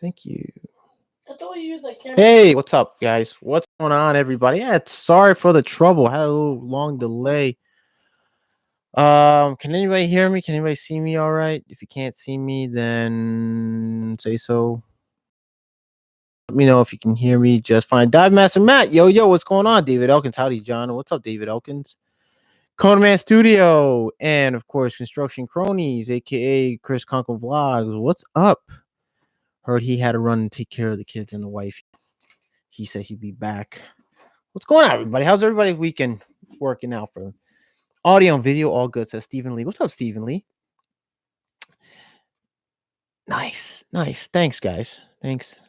Thank you. I thought you used that camera. Hey, what's up, guys? What's going on, everybody? Yeah, sorry for the trouble. Had a little long delay. Can anybody hear me? Can anybody see me all right? If you can't see me, then say so. Let me know if you can hear me just fine. Dive Master Matt, yo, what's going on? David Elkins, howdy, John. What's up, David Elkins? Codeman Studio, and of course, Construction Cronies, aka Chris Conkle Vlogs. What's up? Heard he had to run and take care of the kids and the wife. He said he'd be back. What's going on, everybody? How's everybody's weekend working out for them? Audio and video, all good, says Stephen Lee. What's up, Stephen Lee? Nice. Thanks, guys. Thanks.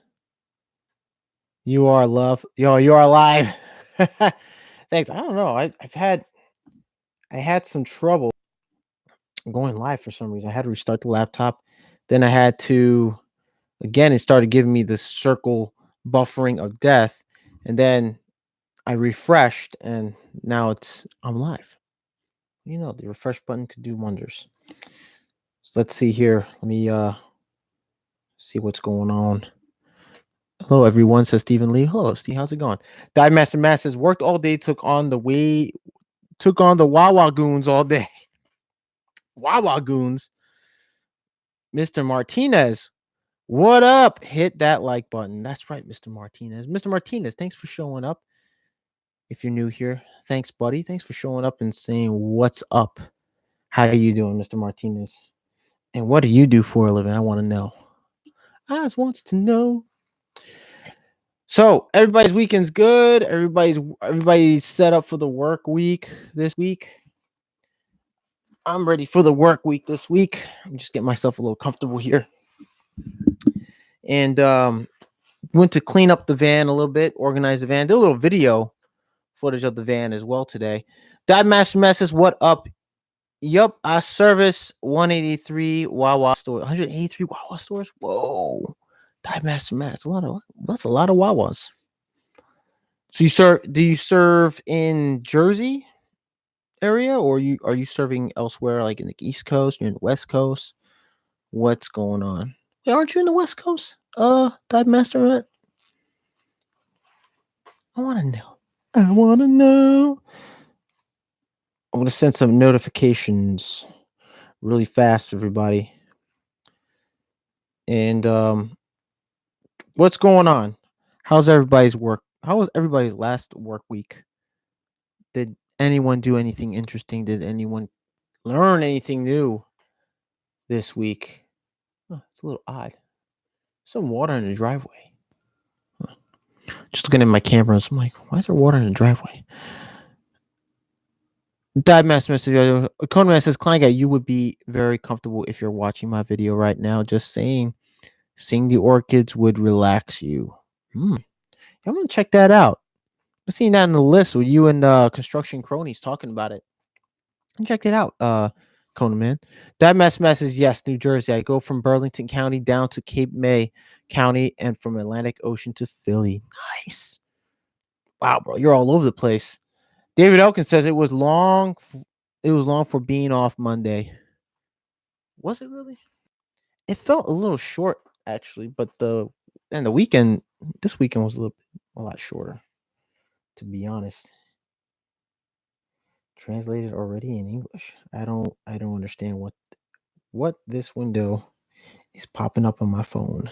You are love. Yo, you are alive. Thanks. I don't know. I had some trouble going live for some reason. I had to restart the laptop. Then I had to again, it started giving me the circle buffering of death. And then I refreshed and now I'm live. You know, the refresh button could do wonders. So let's see here. Let me see what's going on. Hello, everyone, says Stephen Lee. Hello, Steve. How's it going? Dive Master Matt says worked all day, took on the Wawa goons all day. Wawa goons. Mr. Martinez. What up? Hit that like button. That's right, Mr. Martinez. Mr. Martinez, thanks for showing up. If you're new here, thanks, buddy. Thanks for showing up and saying what's up. How you doing, Mr. Martinez? And what do you do for a living? I want to know. I just wants to know. So everybody's weekend's good. Everybody's set up for the work week this week. I'm ready for the work week this week. I'm just getting myself a little comfortable here. And went to clean up the van a little bit, organize the van, did a little video footage of the van as well today. Dive Master Messes, what up? Yup, I service 183 Wawa stores, 183 Wawa stores. Whoa, Dive Master Matt, that's a lot of Wawas. So do you serve in Jersey area, or are you serving elsewhere, like in the East Coast? You're in the West Coast. What's going on? Wait, aren't you in the West Coast? Dive Master Matt. I want to know. I'm gonna send some notifications really fast, everybody. And what's going on? How's everybody's work? How was everybody's last work week? Did anyone do anything interesting? Did anyone learn anything new this week? Oh, it's a little odd. Some water in the driveway. Huh. Just looking at my cameras, I'm like, why is there water in the driveway? Dive Master Message. Conan says, Klein guy, you would be very comfortable if you're watching my video right now. Just saying, seeing the orchids would relax you. I'm gonna check that out. I'm seeing that in the list with you and Construction Cronies talking about it. And check it out, Conan man. That mess is yes, New Jersey. I go from Burlington County down to Cape May County and from Atlantic Ocean to Philly. Nice. Wow, bro, you're all over the place. David Elkins says it was long. It was long for being off Monday. Was it really? It felt a little short actually, but the weekend. This weekend was a lot shorter. To be honest. Translated already in English. I don't understand what this window is popping up on my phone.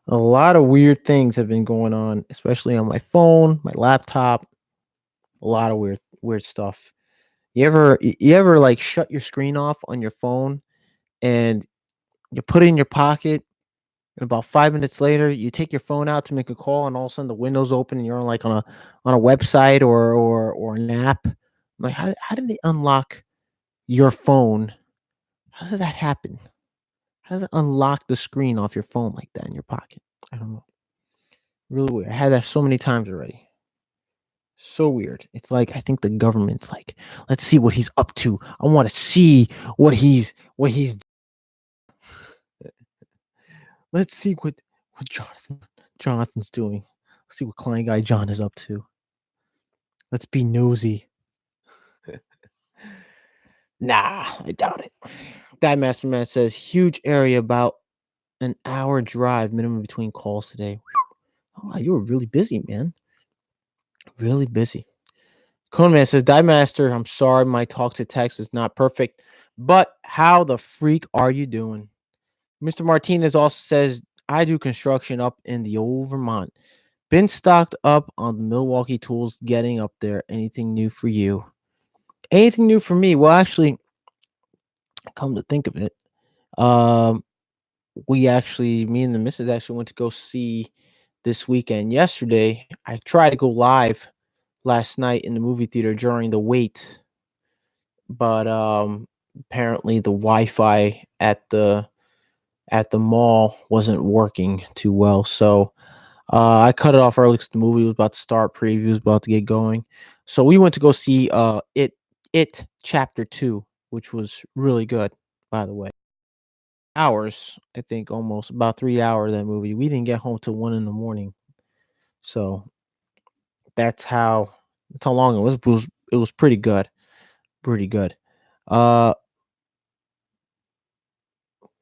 A lot of weird things have been going on, especially on my phone, my laptop. A lot of weird stuff. You ever like shut your screen off on your phone and you put it in your pocket, and about 5 minutes later you take your phone out to make a call, and all of a sudden the window's open and you're like on a website or an app. I'm like, how did they unlock your phone? How does that happen? How does it unlock the screen off your phone like that in your pocket? I don't know. Really weird. I had that so many times already. So weird. It's like I think the government's like, let's see what he's up to. I want to see what he's let's see what Jonathan's doing. Let's see what Klein guy John is up to. Let's be nosy. Nah, I doubt it. That Master Man says huge area about an hour drive minimum between calls today. Oh, wow, you were really busy, man. Really busy. Coneman says, Die Master, I'm sorry my talk to text is not perfect, but how the freak are you doing? Mr. Martinez also says, I do construction up in the old Vermont. Been stocked up on the Milwaukee tools, getting up there. Anything new for you? Anything new for me? Well, actually, come to think of it, um, me and the missus actually went to go see this weekend. Yesterday, I tried to go live last night in the movie theater during the wait, but apparently the Wi-Fi at the mall wasn't working too well. So I cut it off early because the movie was about to start. Preview was about to get going. So we went to go see it Chapter 2, which was really good, by the way. Hours, I think almost about 3 hours that movie. We didn't get home till 1 in the morning. So that's how long it was. It was pretty good. Pretty good. Uh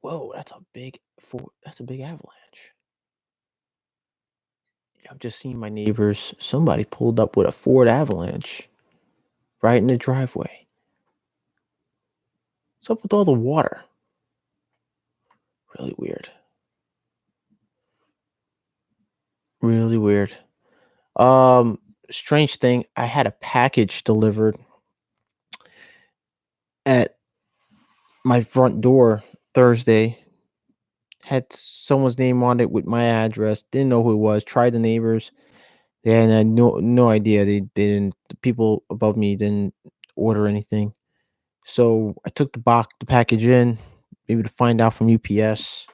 Whoa, that's a big avalanche. I've just seen my neighbors. Somebody pulled up with a Ford Avalanche right in the driveway. What's up with all the water? Really weird. Really weird. Um, Strange thing. I had a package delivered at my front door Thursday. Had someone's name on it with my address. Didn't know who it was. Tried the neighbors. They had no idea. They didn't. The people above me didn't order anything. So I took the package in, maybe to find out from UPS.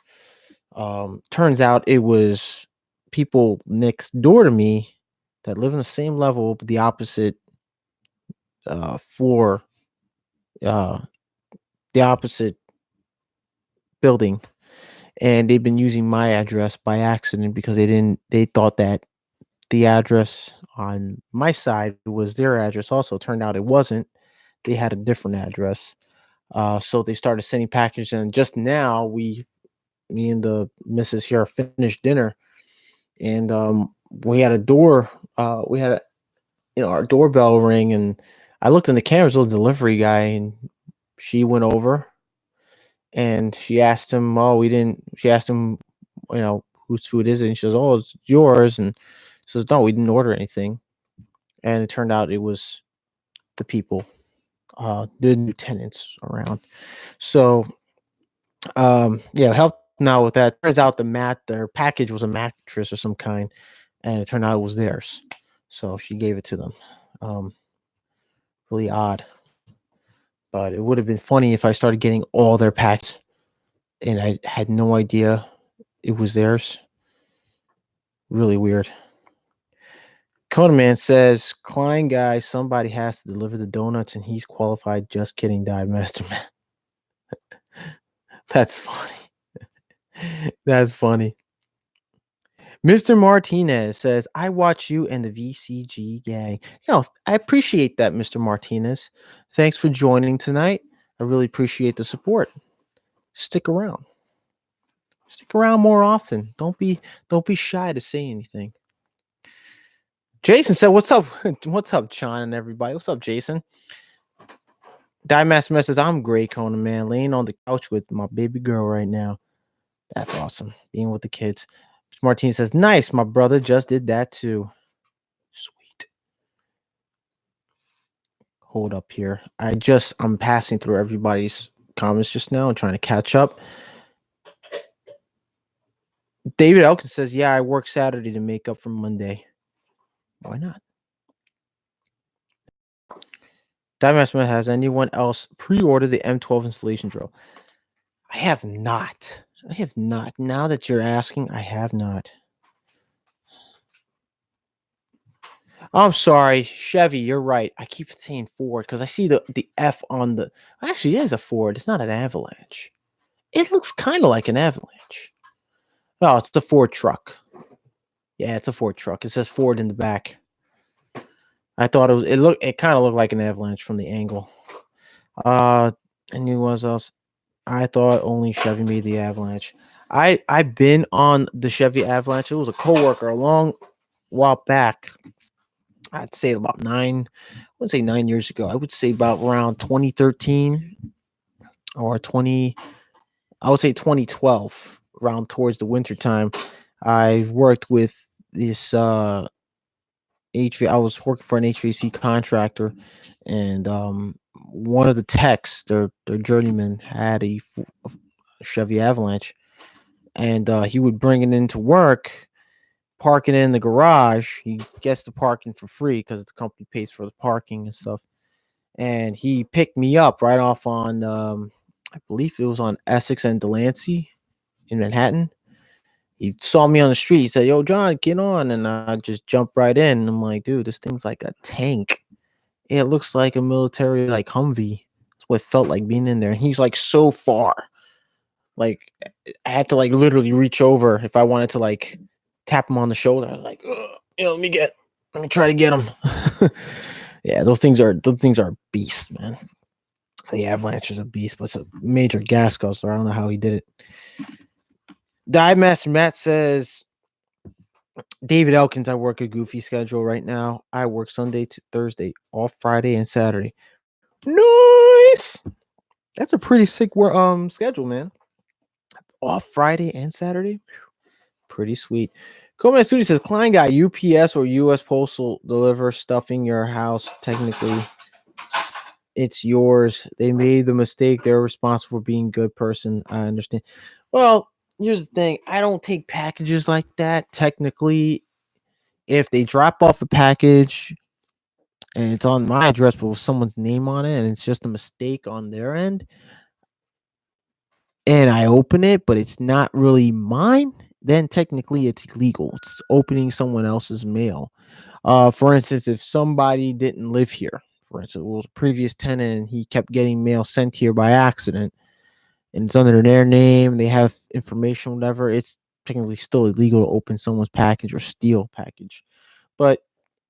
Turns out it was people next door to me that live in the same level, but the opposite floor, uh, the opposite building, and they've been using my address by accident because they thought that the address on my side was their address. Also, turned out it wasn't. They had a different address. So they started sending packages, and just now me and the missus here finished dinner, and we had a door. We had our doorbell ring, and I looked in the cameras. It was a delivery guy, and she went over and she asked him, "Oh, we didn't." She asked him, whose food is it? And she says, "Oh, it's yours." And he says, "No, we didn't order anything." And it turned out it was the people, the new tenants around. So, yeah, helped now with that. Turns out their package was a mattress of some kind, and it turned out it was theirs. So she gave it to them. Um, really odd, but it would have been funny if I started getting all their packs and I had no idea it was theirs. Really weird. Conan says, Klein guy, somebody has to deliver the donuts and he's qualified. Just kidding, Dive Master Man. That's funny. That's funny. Mr. Martinez says, I watch you and the VCG gang. I appreciate that, Mr. Martinez. Thanks for joining tonight. I really appreciate the support. Stick around. Stick around more often. Don't be shy to say anything. Jason said, "What's up? What's up, John and everybody? What's up, Jason?" Dimash says, "I'm great, Conan, man. Laying on the couch with my baby girl right now. That's awesome. Being with the kids." Martine says, "Nice. My brother just did that too. Sweet." Hold up here. I'm passing through everybody's comments just now and trying to catch up. David Elkins says, "Yeah, I work Saturday to make up for Monday. Why not?" Diamond Smith, has anyone else pre-ordered the M12 installation drill? I have not. I have not. Now that you're asking, I have not. I'm sorry, Chevy. You're right. I keep saying Ford because I see the F on the. Actually, it is a Ford. It's not an Avalanche. It looks kind of like an Avalanche. No, it's a Ford truck. Yeah, it's a Ford truck. It says Ford in the back. I thought it was. It kind of looked like an Avalanche from the angle. And who was else? I thought only Chevy made the Avalanche. I've been on the Chevy Avalanche. It was a coworker a long while back. I'd say about nine. I wouldn't say 9 years ago. I would say about around 2013 or 20. I would say 2012, around towards the winter time. I worked with this HV. I was working for an HVAC contractor, and one of the techs, their journeyman, had a Chevy Avalanche, and he would bring it into work, park it in the garage. He gets the parking for free because the company pays for the parking and stuff. And he picked me up right off on, I believe it was on Essex and Delancey in Manhattan. He saw me on the street. He said, "Yo, John, get on," and I just jumped right in. I'm like, "Dude, this thing's like a tank. It looks like a military like Humvee." That's what it felt like being in there. And he's like so far. Like I had to like literally reach over if I wanted to like tap him on the shoulder. I was like, "Ugh, let me try to get him." Yeah, those things are beasts, man. The Avalanche is a beast, but it's a major gas guzzler. I don't know how he did it. Dive Master Matt says, David Elkins, I work a goofy schedule right now. I work Sunday to Thursday, off Friday and Saturday. Nice. That's a pretty sick schedule, man. Off Friday and Saturday. Pretty sweet. Coleman Studio says Klein got UPS or US Postal deliver stuffing your house. Technically, it's yours. They made the mistake. They're responsible for being good person. I understand. Well, here's the thing. I don't take packages like that. Technically, if they drop off a package and it's on my address but with someone's name on it and it's just a mistake on their end and I open it but it's not really mine, then technically it's illegal. It's opening someone else's mail. For instance, if somebody didn't live here, for instance, it was a previous tenant and he kept getting mail sent here by accident and it's under their name, they have information, whatever, it's technically still illegal to open someone's package or steal package. But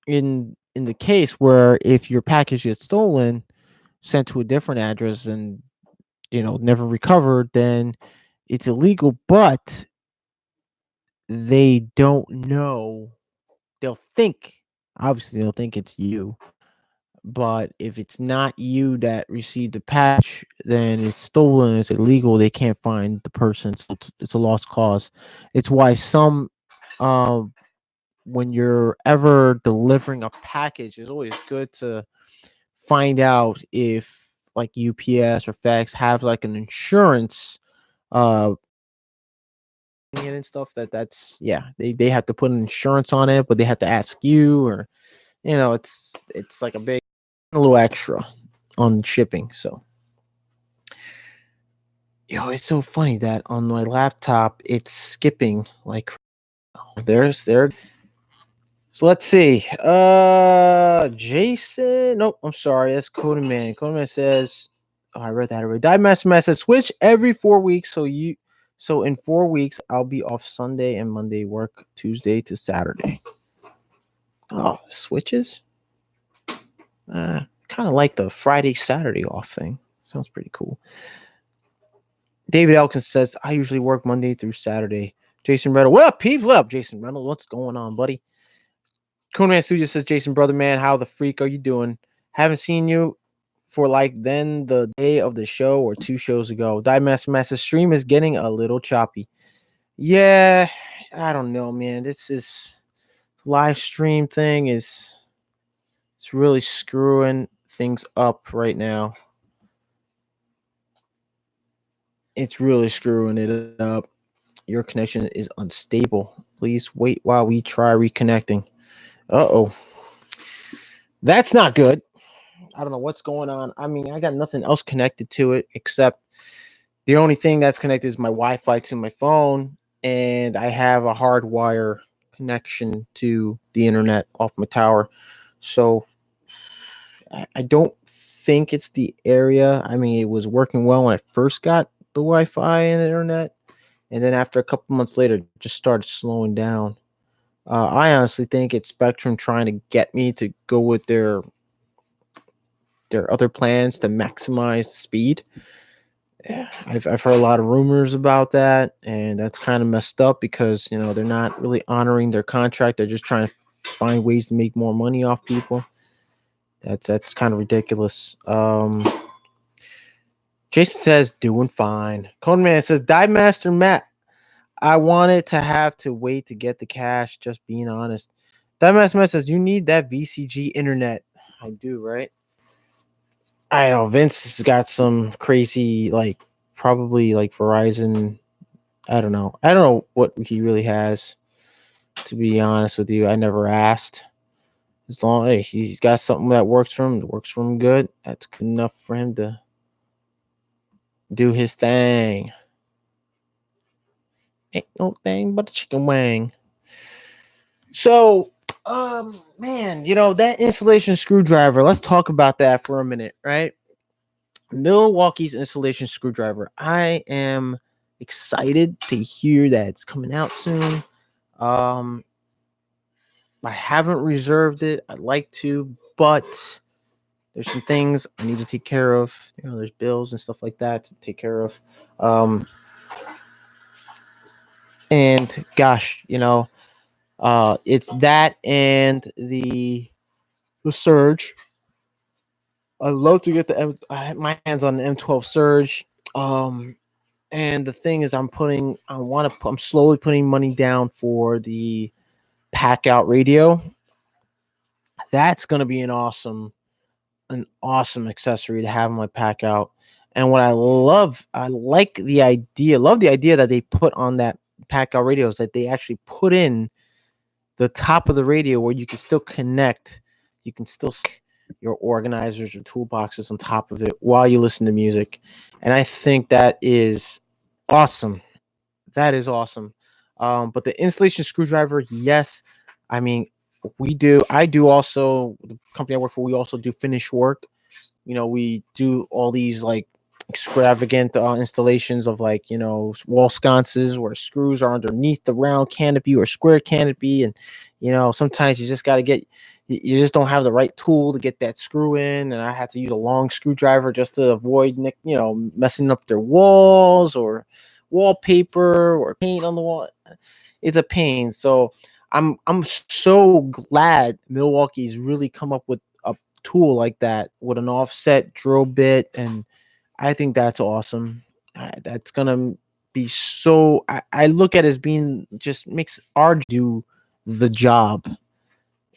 in the case where if your package gets stolen, sent to a different address and never recovered, then it's illegal, but they don't know. They'll think, obviously they'll think it's you, but if it's not you that received the patch, then it's stolen, it's illegal, they can't find the person, so it's a lost cause. It's why some uh, when you're ever delivering a package, it's always good to find out if like UPS or FedEx have like an insurance uh and stuff that's yeah, they have to put an insurance on it, but they have to ask you, or it's like a little extra on shipping. So it's so funny that on my laptop it's skipping like there. So let's see. Jason. Nope, I'm sorry. That's Conan Man. Conan Man says, "Oh, I read that already." Dive Master Man says, "Switch every 4 weeks. So in 4 weeks, I'll be off Sunday and Monday. Work Tuesday to Saturday." Oh, switches. Kind of like the Friday Saturday off thing. Sounds pretty cool. David Elkins says, "I usually work Monday through Saturday." Jason Reynolds, what up, Pete? What up, Jason Reynolds? What's going on, buddy? Conan Studio says, Jason, brother man, how the freak are you doing? Haven't seen you for like then the day of the show or 2 shows ago. Die Master stream is getting a little choppy. Yeah, I don't know, man. This is live stream thing it's really screwing things up right now. It's really screwing it up. Your connection is unstable. Please wait while we try reconnecting. Uh-oh. That's not good. I don't know what's going on. I mean, I got nothing else connected to it except the only thing that's connected is my Wi-Fi to my phone, and I have a hardwire connection to the internet off my tower. So I don't think it's the area. I mean, it was working well when I first got the Wi-Fi and the internet, and then after a couple months later, it just started slowing down. I honestly think it's Spectrum trying to get me to go with their other plans to maximize the speed. I've heard a lot of rumors about that, and that's kind of messed up because they're not really honoring their contract. They're just trying to find ways to make more money off people. That's kind of ridiculous. Jason says doing fine. Coneman says Dive Master Matt. I wanted to have to wait to get the cash. Just being honest. Dive Master Matt says you need that VCG internet. I do, right? I know Vince has got some crazy probably Verizon. I don't know. I don't know what he really has. To be honest with you, I never asked. As long as he's got something that works for him good. That's good enough for him to do his thing. Ain't no thing but a chicken wing. So, man, that insulation screwdriver. Let's talk about that for a minute, right? Milwaukee's insulation screwdriver. I am excited to hear that it's coming out soon. Um, I haven't reserved it. I'd like to, but there's some things I need to take care of. There's bills and stuff like that to take care of. And gosh, it's that and the Surge. I'd love to get my hands on the M12 Surge. And the thing is, I'm slowly putting money down for the pack out radio. That's going to be an awesome accessory to have in my pack out. And what I love the idea that they put on that pack out radio is that they actually put in the top of the radio where you can still connect. You can still see your organizers or toolboxes on top of it while you listen to music. And I think that is awesome. That is awesome. But the installation screwdriver, yes. I mean, I do also, the company I work for, we also do finish work. We do all these extravagant installations of wall sconces where screws are underneath the round canopy or square canopy. And, sometimes you just got to you just don't have the right tool to get that screw in. And I have to use a long screwdriver just to avoid, messing up their walls or wallpaper or paint on the wall. It's a pain. So I'm so glad Milwaukee's really come up with a tool like that with an offset drill bit, and I think that's awesome. That's gonna be so. I look at it as being just makes our do the job,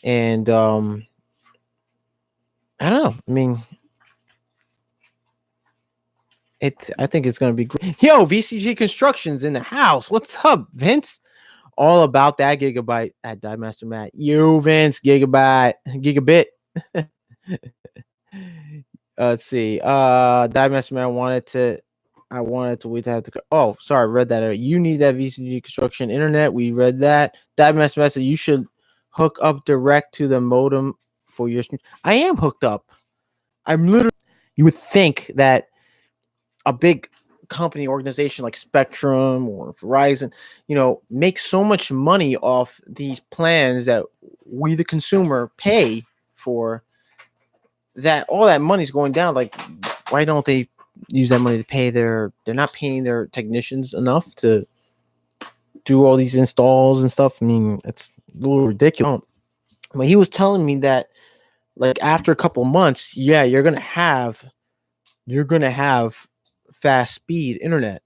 and I don't know. I mean, I think it's gonna be great. Yo, VCG Constructions in the house. What's up, Vince? All about that gigabyte at Dive Master Matt. You, Vince, gigabit. Let's see. Dive Master Matt I wanted to wait to have to. Oh, sorry, I read that. You need that VCG construction internet. We read that. Dive Master Matt said you should hook up direct to the modem for your. I am hooked up. I'm literally. You would think that a big company organization like Spectrum or Verizon, makes so much money off these plans that we, the consumer, pay for, that all that money's going down. Like, why don't they use that money to pay they're not paying their technicians enough to do all these installs and stuff? I mean, it's a little ridiculous. But he was telling me that after a couple months, yeah, you're gonna have fast speed internet.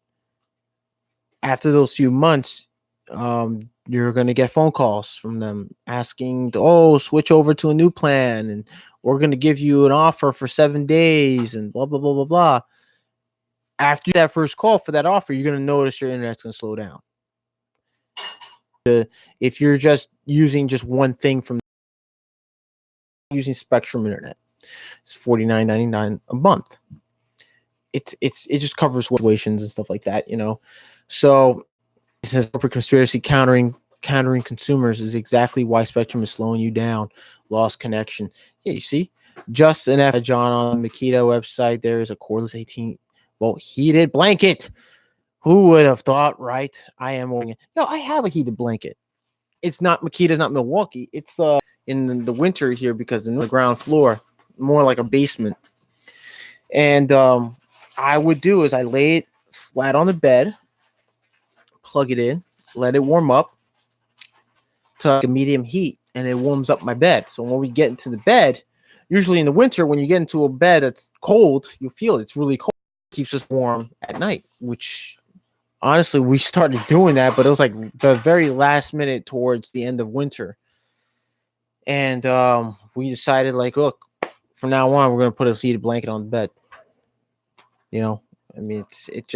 After those few months, you're going to get phone calls from them asking to, switch over to a new plan, and we're going to give you an offer for 7 days and blah, blah, blah, blah, blah. After that first call for that offer, you're going to notice your internet's going to slow down. If you're just using just one thing from using Spectrum internet, it's $49.99 a month. It just covers situations and stuff like that, So it says corporate conspiracy countering consumers is exactly why Spectrum is slowing you down. Lost connection. Yeah, you see, just an F. John on the Makita website. There is a cordless 18-volt heated blanket. Who would have thought, right? I am wearing it. No, I have a heated blanket. It's not Makita's, not Milwaukee. It's in the winter here because in the ground floor, more like a basement. And I would do is I lay it flat on the bed, plug it in, let it warm up to like a medium heat, and it warms up my bed. So when we get into the bed, usually in the winter, when you get into a bed that's cold, you feel it's really cold. It keeps us warm at night, which honestly we started doing that, but it was like the very last minute towards the end of winter, and we decided like, look, from now on, we're gonna put a heated blanket on the bed. You know, I mean, it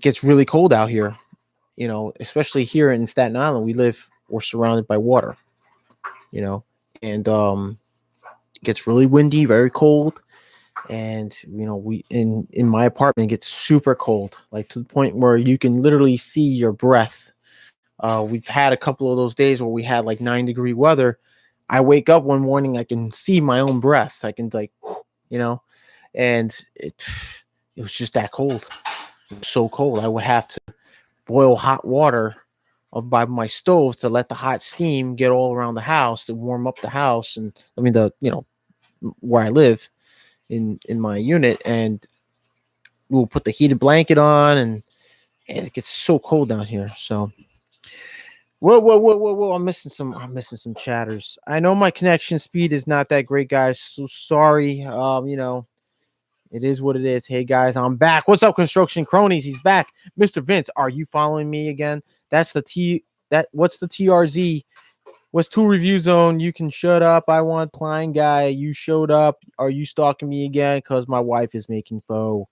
gets really cold out here. You know, especially here in Staten Island, we're surrounded by water. You know, and it gets really windy, very cold, and we in my apartment it gets super cold, like to the point where you can literally see your breath. We've had a couple of those days where we had like 9-degree weather. I wake up one morning, I can see my own breath. I can like, you know, and it was just that cold. It was so cold. I would have to boil hot water by my stove to let the hot steam get all around the house to warm up the house. And I mean where I live in my unit, and we'll put the heated blanket on, and it gets so cold down here. So whoa! I'm missing some chatters. I know my connection speed is not that great, guys. So sorry. It is what it is. Hey guys, I'm back. What's up, construction cronies? He's back. Mr. Vince, are you following me again? That's the T. What's the TRZ? What's two review zone? You can shut up. I want Klein guy. You showed up. Are you stalking me again? Cause my wife is making faux.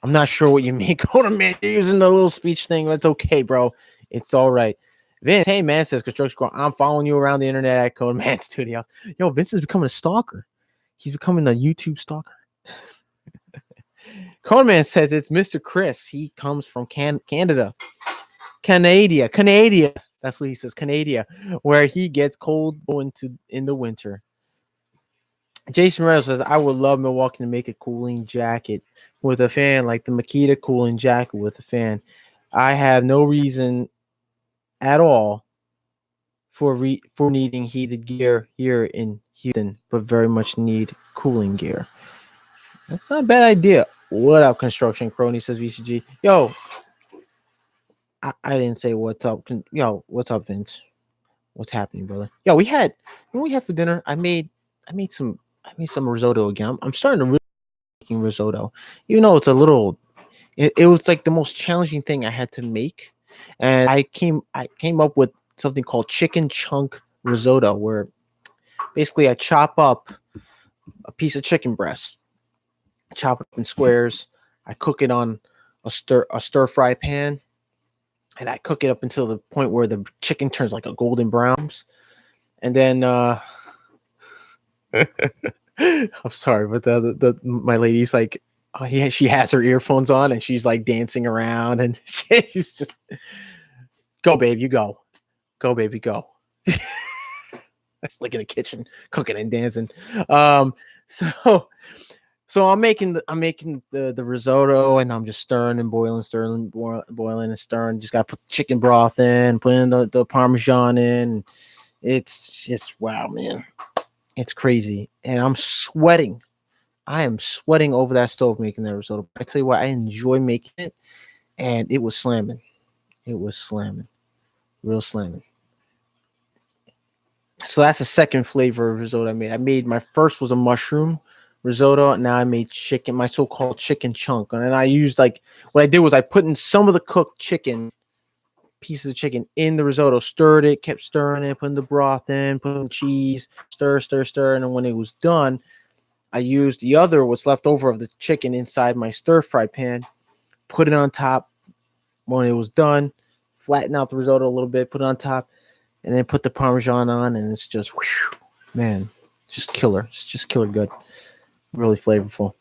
I'm not sure what you mean. Go to man. You're using the little speech thing. That's okay, bro. It's all right. Vince, hey man, says construction. I'm following you around the internet at Code Man Studio. Yo, Vince is becoming a stalker. He's becoming a YouTube stalker. Coneman says it's Mr. Chris. He comes from Canada. Canada. That's what he says, Canada, where he gets cold in the winter. Jason Reynolds says, I would love Milwaukee to make a cooling jacket with a fan, like the Makita cooling jacket with a fan. I have no reason at all for needing heated gear here in Houston, but very much need cooling gear. That's not a bad idea. What up, construction crony, says VCG. Yo, I didn't say what's up. Yo, what's up, Vince? What's happening, brother? Yo, we had for dinner. I made some risotto again. I'm starting to really making risotto. Even though it's a little, it was like the most challenging thing I had to make, and I came up with something called chicken chunk risotto, where basically I chop up a piece of chicken breast, chop it up in squares. I cook it on a stir fry pan, and I cook it up until the point where the chicken turns like a golden browns. And then I'm sorry, but the my lady's like, she has her earphones on and she's like dancing around, and she's just, go babe, you go baby, go. That's like in the kitchen cooking and dancing. Um, so so I'm making the risotto, and I'm just stirring and boiling, boiling and stirring. Just gotta put the chicken broth in, put in the parmesan in. It's just wow, man. It's crazy. And I'm sweating. I am sweating over that stove making that risotto. I tell you what, I enjoy making it, and it was slamming. It was slamming. Real slamming. So that's the second flavor of risotto I made. My first was a mushroom risotto. And now I made chicken, my so-called chicken chunk. And then I used like, what I did was I put in some of the cooked chicken, pieces of chicken in the risotto, stirred it, kept stirring it, putting the broth in, putting cheese, stir. And then when it was done, I used what's left over of the chicken inside my stir fry pan, put it on top. When it was done, flatten out the risotto a little bit, put it on top, and then put the parmesan on, and it's just, whew, man, just killer. It's just killer good. Really flavorful.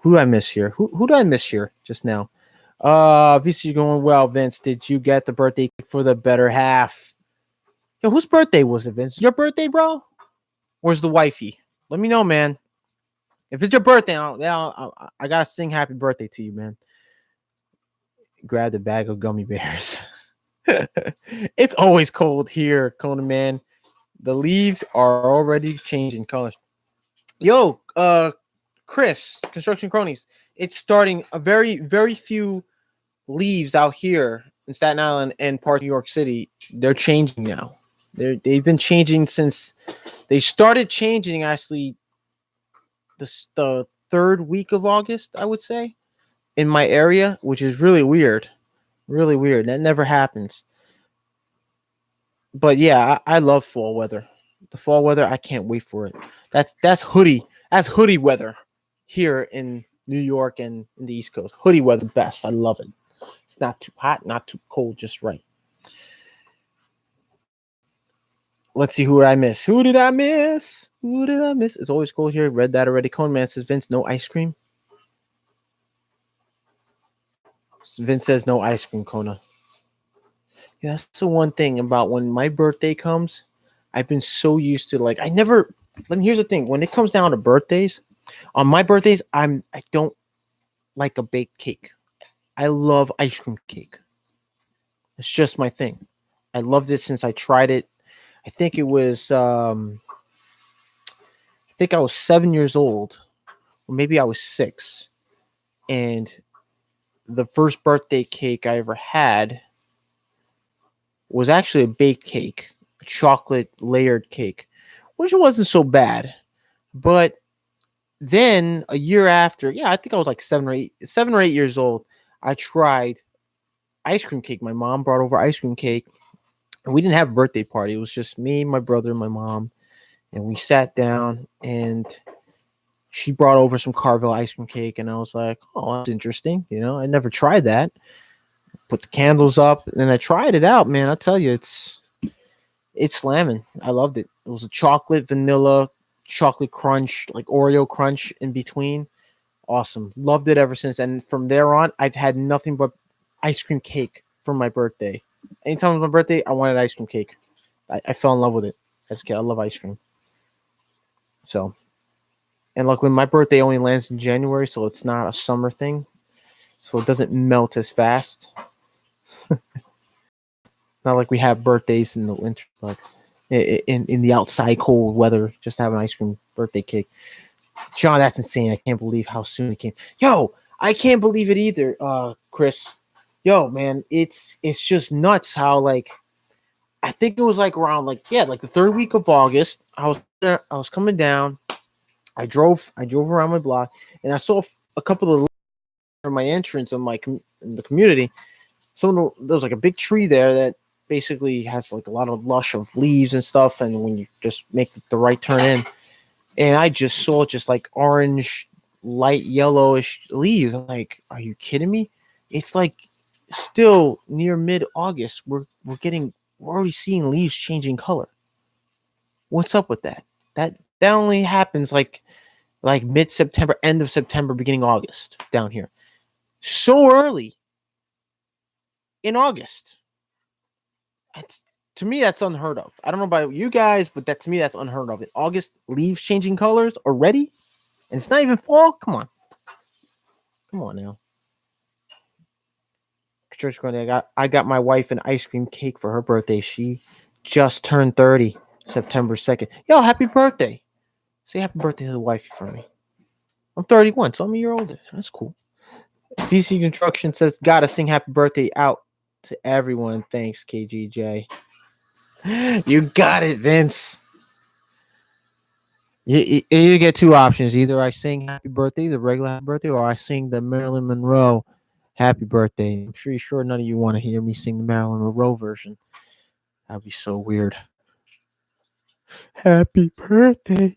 Who do I miss here? Who do I miss here just now? VC going well, Vince. Did you get the birthday cake for the better half? Yo, whose birthday was it, Vince? Your birthday, bro? Where's the wifey? Let me know, man. If it's your birthday, I gotta sing happy birthday to you, man. Grab a bag of gummy bears. It's always cold here, Conan, man. The leaves are already changing colors. Yo, Chris, construction cronies. It's starting a very few leaves out here in Staten Island and parts of New York City. They're changing now. They've been changing since they started changing actually the third week of August, I would say, in my area, which is really weird. Really weird. That never happens. But yeah, I love fall weather. The fall weather, I can't wait for it. That's hoodie. That's hoodie weather here in New York and in the East Coast. Hoodie weather best. I love it. It's not too hot, not too cold, just right. Let's see who did I miss. Who did I miss? Who did I miss? It's always cold here. Read that already. Cone Man says Vince, no ice cream. Vince says no ice cream, Kona. Yeah, that's the one thing about when my birthday comes. I've been so used to like I never. Let me. Here's the thing: when it comes down to birthdays, on my birthdays, I don't like a baked cake. I love ice cream cake. It's just my thing. I loved it since I tried it. I think it was. I think I was 7 years old, or maybe I was six, and the first birthday cake I ever had was actually a baked cake, a chocolate layered cake, which wasn't so bad. But then a year after, yeah, I think I was like 7 or 8 years old. I tried ice cream cake. My mom brought over ice cream cake, and we didn't have a birthday party. It was just me, my brother, and my mom, and we sat down and she brought over some Carvel ice cream cake, and I was like, "Oh, that's interesting." I never tried that. Put the candles up, and I tried it out. Man, I tell you, it's slamming. I loved it. It was a chocolate, vanilla, chocolate crunch, like Oreo crunch in between. Awesome. Loved it ever since. And from there on, I've had nothing but ice cream cake for my birthday. Anytime it was my birthday, I wanted ice cream cake. I fell in love with it as a kid. I love ice cream. So, and luckily, my birthday only lands in January, so it's not a summer thing. So it doesn't melt as fast. Not like we have birthdays in the winter, like in the outside cold weather, just have an ice cream birthday cake. John, that's insane. I can't believe how soon it came. Yo, I can't believe it either, Chris. Yo, man, it's just nuts how like I think it was like around like yeah, like the third week of August. I was there, I was coming down. I drove around my block and I saw a couple of from my entrance on my in the community. There was like a big tree there that basically has like a lot of lush of leaves and stuff. And when you just make the right turn in, and I just saw just like orange, light yellowish leaves. I'm like, are you kidding me? It's like still near mid August. We're already seeing leaves changing color. What's up with that? That only happens like mid September, end of September, beginning August down here. So early in August. That's to me that's unheard of. I don't know about you guys, but that to me that's unheard of. In August, leaves changing colors already, and it's not even fall. Come on now. Church going. I got my wife an ice cream cake for her birthday. She just turned 30, September 2nd. Yo, happy birthday! Say happy birthday to the wifey for me. I'm 31, so I'm a year older. That's cool. VC Construction says, gotta sing happy birthday out to everyone. Thanks, KGJ. You got it, Vince. You get two options. Either I sing happy birthday, the regular happy birthday, or I sing the Marilyn Monroe happy birthday. I'm sure none of you want to hear me sing the Marilyn Monroe version. That'd be so weird. Happy birthday,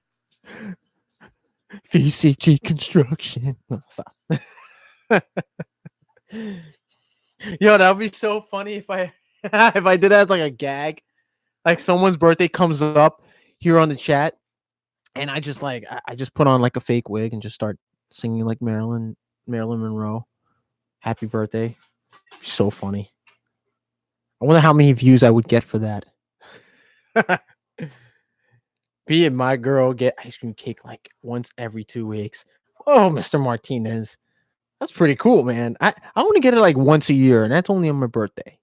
VCG Construction. No, stop. Yo, that would be so funny if I if I did that as like a gag. Like someone's birthday comes up here on the chat, and I just put on like a fake wig and just start singing like Marilyn Monroe. Happy birthday. So funny. I wonder how many views I would get for that. Me and my girl get ice cream cake like once every 2 weeks. Oh, Mr. Martinez. That's pretty cool, man. I want to get it like once a year, and that's only on my birthday.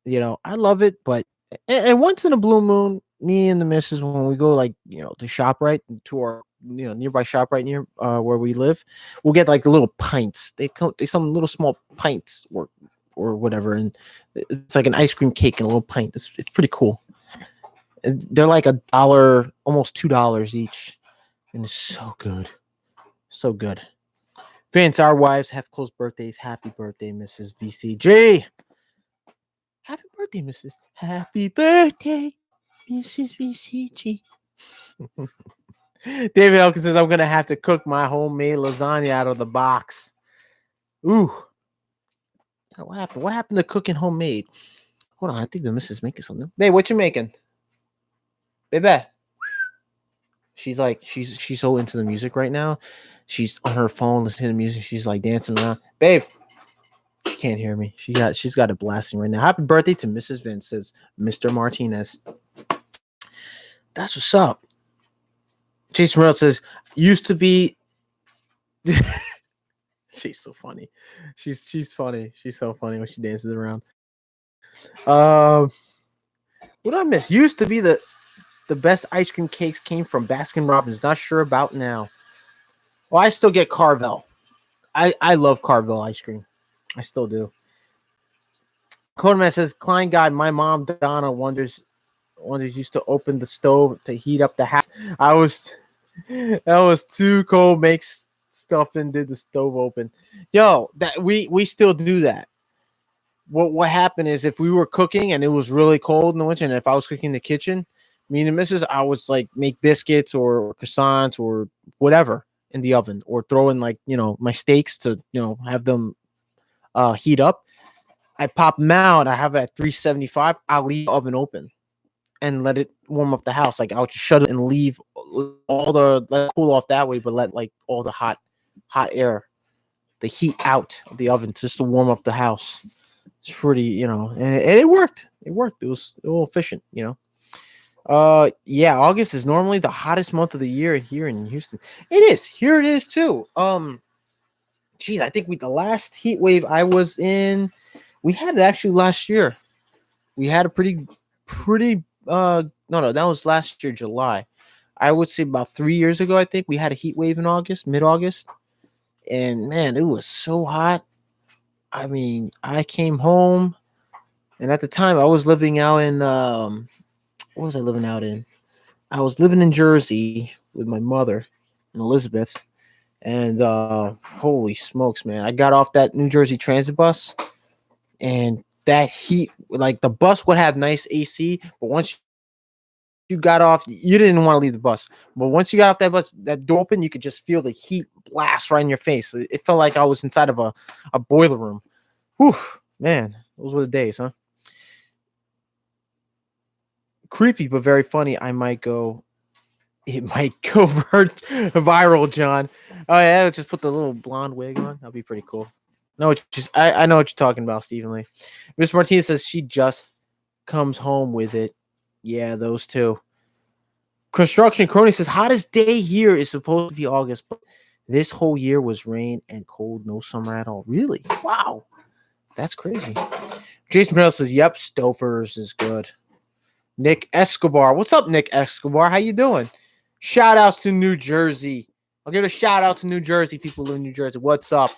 I love it, but and once in a blue moon, me and the missus, when we go like to shop right to our nearby shop right near where we live, we'll get like the little pints. They some little small pints or whatever, and it's like an ice cream cake and a little pint. It's pretty cool. And they're like $1, almost $2 each, and it's so good, so good. Vince, our wives have close birthdays. Happy birthday, Mrs. VCG. Happy birthday, Mrs. Happy birthday, Mrs. VCG. David Elkins says I'm gonna have to cook my homemade lasagna out of the box. Ooh, what happened? What happened to cooking homemade? Hold on, I think the missus making something. Babe, what you making? Baby. She's like she's so into the music right now. She's on her phone listening to music. She's like dancing around. Babe, she can't hear me. She's got it blasting right now. Happy birthday to Mrs. Vince, says Mr. Martinez. That's what's up. Jason Reynolds says used to be. She's so funny. She's funny. She's so funny when she dances around. What did I miss? Used to be the best ice cream cakes came from Baskin Robbins. Not sure about now. Well, I still get Carvel. I love Carvel ice cream. I still do. Codeman says Klein guy. My mom Donna wonders used to open the stove to heat up the house. I was that was too cold. Makes stuff and did the stove open. Yo, that we still do that. What happened is if we were cooking and it was really cold in the winter, and if I was cooking in the kitchen, me and the missus, I was like make biscuits or croissants or whatever in the oven, or throw in like my steaks to have them heat up. I pop them out. I have it at 375. I'll leave the oven open and let it warm up the house. Like I'll just shut it and leave all the let it cool off that way, but let like all the hot air, the heat out of the oven just to warm up the house. It's pretty, and it worked. It worked. It was a little efficient. Yeah, August is normally the hottest month of the year here in Houston. It is. Here it is too. Geez, I think the last heat wave I was in, we had it actually last year. We had a pretty no, that was last year, July. I would say about 3 years ago, I think we had a heat wave in August, mid-August. And man, it was so hot. I mean, I came home, and at the time I was living out in what was I living out in? I was living in Jersey with my mother and Elizabeth. And holy smokes, man. I got off that New Jersey transit bus, and that heat, like the bus would have nice AC, but once you got off, you didn't want to leave the bus. But once you got off that bus, that door open, you could just feel the heat blast right in your face. It felt like I was inside of a boiler room. Whew, man, those were the days, huh? Creepy, but very funny. It might go viral, John. Oh yeah, just put the little blonde wig on. That'd be pretty cool. No, just I know what you're talking about, Stephen Lee. Miss Martinez says she just comes home with it. Yeah, those two. Construction Crony says hottest day here is supposed to be August, but this whole year was rain and cold, no summer at all. Really? Wow, that's crazy. Jason Bell says, "Yep, Stofers is good." Nick Escobar, what's up, Nick Escobar? How you doing? Shout outs to New Jersey. I'll give a shout out to New Jersey, people in New Jersey. What's up?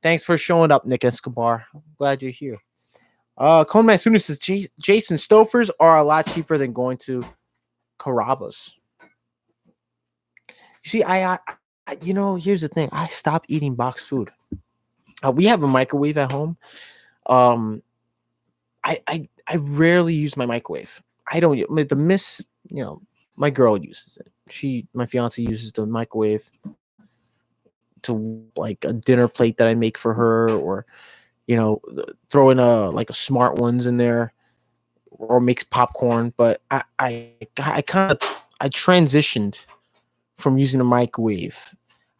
Thanks for showing up, Nick Escobar. I'm glad you're here. Coleman Sooner says Jason Stofers are a lot cheaper than going to Carrabba's. You see, here's the thing. I stopped eating boxed food. We have a microwave at home. I rarely use my microwave. I don't. My girl uses it. My fiance uses the microwave to like a dinner plate that I make for her, or throw in a smart ones in there, or makes popcorn. But I kind of I transitioned from using a microwave.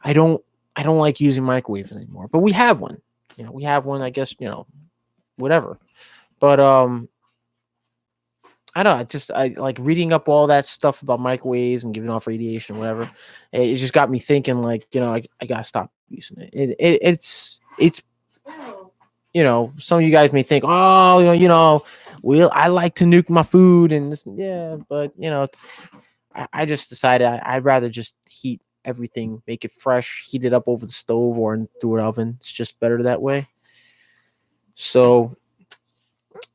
I don't like using microwaves anymore. But we have one. We have one. I guess whatever. But I don't know. I like reading up all that stuff about microwaves and giving off radiation, whatever. It just got me thinking, like, I gotta stop using it. It's some of you guys may think, oh, Well, I like to nuke my food and this, yeah, but I just decided I'd rather just heat everything, make it fresh, heat it up over the stove or through an oven. It's just better that way. So,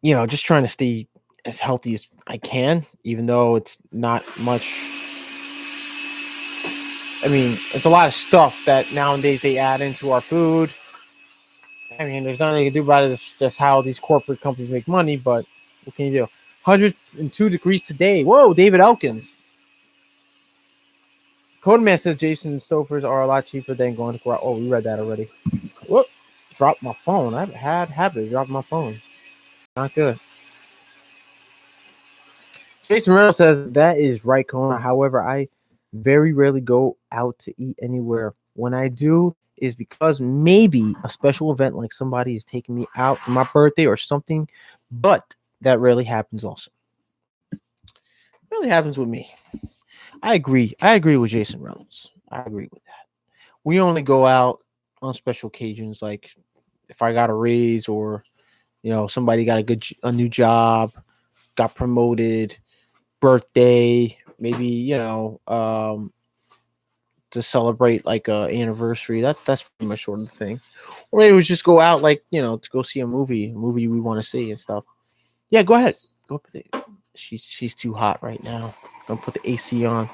just trying to stay as healthy as I can, even though it's not much. I mean, it's a lot of stuff that nowadays they add into our food. I mean, there's nothing you can do about it. It's just how these corporate companies make money, but what can you do? 102 degrees today. Whoa, David Elkins. Codeman says Jason Stofers are a lot cheaper than going to grow. Oh, we read that already. Whoop. Dropped my phone. I've had habit of dropping my phone. Not good. Jason Reynolds says that is right, Kona. However, I very rarely go out to eat anywhere. When I do, is because maybe a special event like somebody is taking me out for my birthday or something, but that rarely happens also. Really happens with me. I agree. I agree with Jason Reynolds. I agree with that. We only go out on special occasions, like if I got a raise or somebody got a new job, got promoted, birthday, maybe to celebrate like a anniversary. That's pretty much sort of the thing. Or maybe we just go out like to go see a movie we want to see and stuff. Yeah, go ahead. Go put the. She's too hot right now. Gonna put the AC on.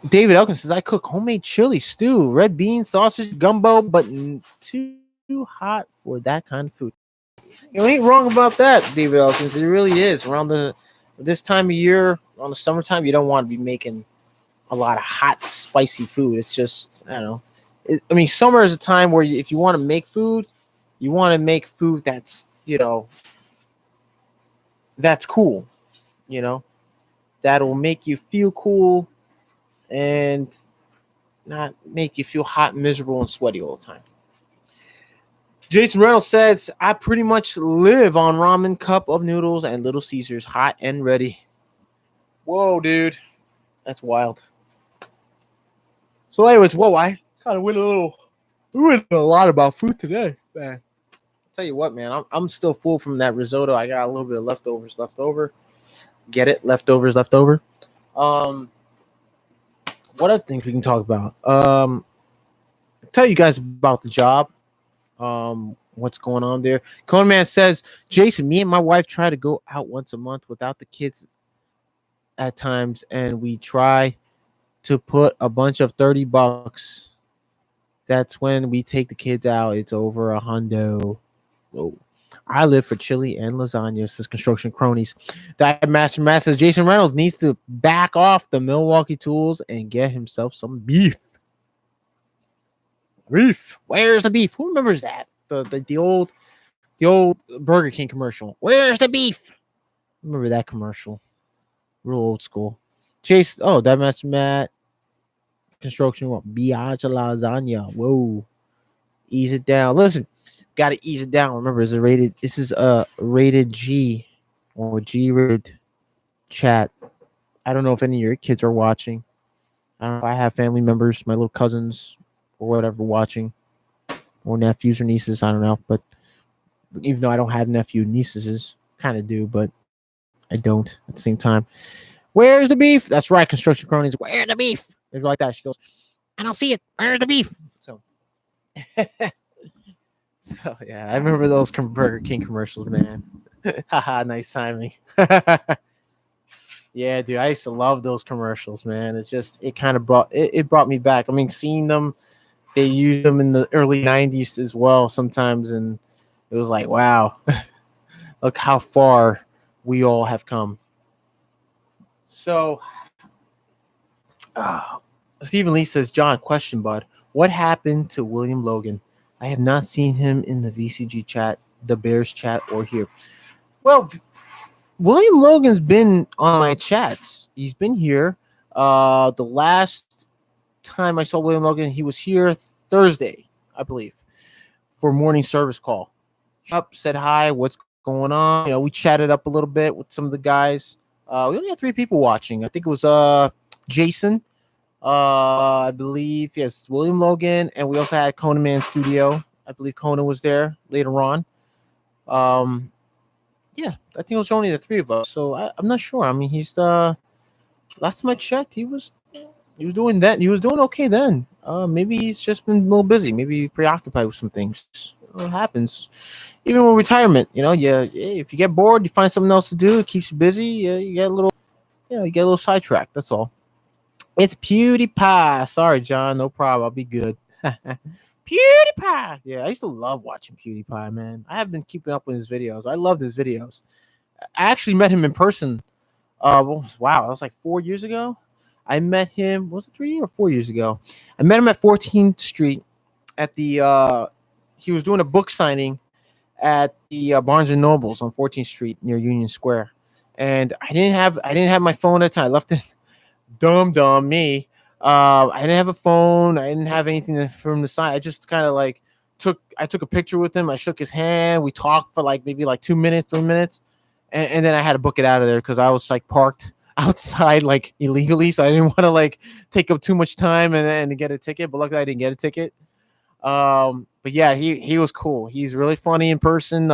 David Elkins says I cook homemade chili stew, red beans, sausage, gumbo, but too hot for that kind of food. You ain't wrong about that, David Elkins. It really is. Around this time of year, on the summertime, you don't want to be making a lot of hot, spicy food. It's just I don't know. I mean, summer is a time where if you want to make food, you want to make food that's cool. You know, that'll make you feel cool and not make you feel hot, miserable, and sweaty all the time. Jason Reynolds says, I pretty much live on ramen, cup of noodles, and Little Caesars, hot and ready. Whoa, dude. That's wild. So, anyways, whoa, I kind of we went a lot about food today, man. I'll tell you what, man, I'm still full from that risotto. I got a little bit of leftovers left over. Get it? Leftovers left over. Um, what other things we can talk about? I'll tell you guys about the job. What's going on there? Coneman says, Jason, me and my wife try to go out once a month without the kids at times, and we try to put a bunch of $30. That's when we take the kids out. It's over a hundo. Whoa. I live for chili and lasagna, says Construction Cronies. That Master says Jason Reynolds needs to back off the Milwaukee tools and get himself some beef. Beef. Where's the beef? Who remembers that? The old Burger King commercial. Where's the beef? Remember that commercial? Real old school. Chase. Oh, that Master Matt. Construction. What? Biaggia lasagna. Whoa. Ease it down. Listen, got to ease it down. Remember, is a rated. This is a rated G or G rated chat. I don't know if any of your kids are watching. I don't know if I have family members, my little cousins or whatever, watching, or nephews or nieces. I don't know, but even though I don't have nephew nieces, kind of do, but I don't at the same time. Where's the beef? That's right, Construction Cronies. Where's the beef? It's like that. She goes, I don't see it. Where's the beef? So, so yeah, I remember those Burger King commercials, man. Haha, nice timing. Yeah, dude, I used to love those commercials, man. It kind of it brought me back. I mean, seeing them, they used them in the early '90s as well sometimes, and it was like, wow, look how far we all have come. So, uh, Stephen Lee says, John, question, bud. What happened to William Logan? I have not seen him in the VCG chat, the Bears chat, or here. Well, William Logan's been on my chats. He's been here. The last time I saw William Logan, he was here Thursday, I believe, for morning service call. Up, said hi, what's going on? We chatted up a little bit with some of the guys. We only had 3 people watching. I think it was Jason, I believe, yes, William Logan, and we also had Conan Man Studio. I believe Conan was there later on. Yeah, I think it was only the three of us. So I'm not sure. I mean, he's last time I checked, he was doing that. He was doing okay then. Maybe he's just been a little busy. Maybe preoccupied with some things. It happens. Even with retirement, yeah. If you get bored, you find something else to do. It keeps you busy. You get a little, you get a little sidetracked. That's all. It's PewDiePie. Sorry, John. No problem. I'll be good. PewDiePie. Yeah, I used to love watching PewDiePie, man. I have been keeping up with his videos. I loved his videos. I actually met him in person. Wow, that was like 4 years ago. I met him. Was it 3 or 4 years ago? I met him at 14th Street at the. He was doing a book signing at the Barnes and Nobles on 14th Street near Union Square, and I didn't have my phone at the time. I left it. Dumb me. I didn't have a phone. I didn't have anything for him to sign. I just kind of like took a picture with him. I shook his hand. We talked for like maybe like 2 minutes, 3 minutes, and then I had to book it out of there because I was like parked outside like illegally, so I didn't want to like take up too much time and get a ticket. But luckily, I didn't get a ticket. But yeah, he was cool. He's really funny in person.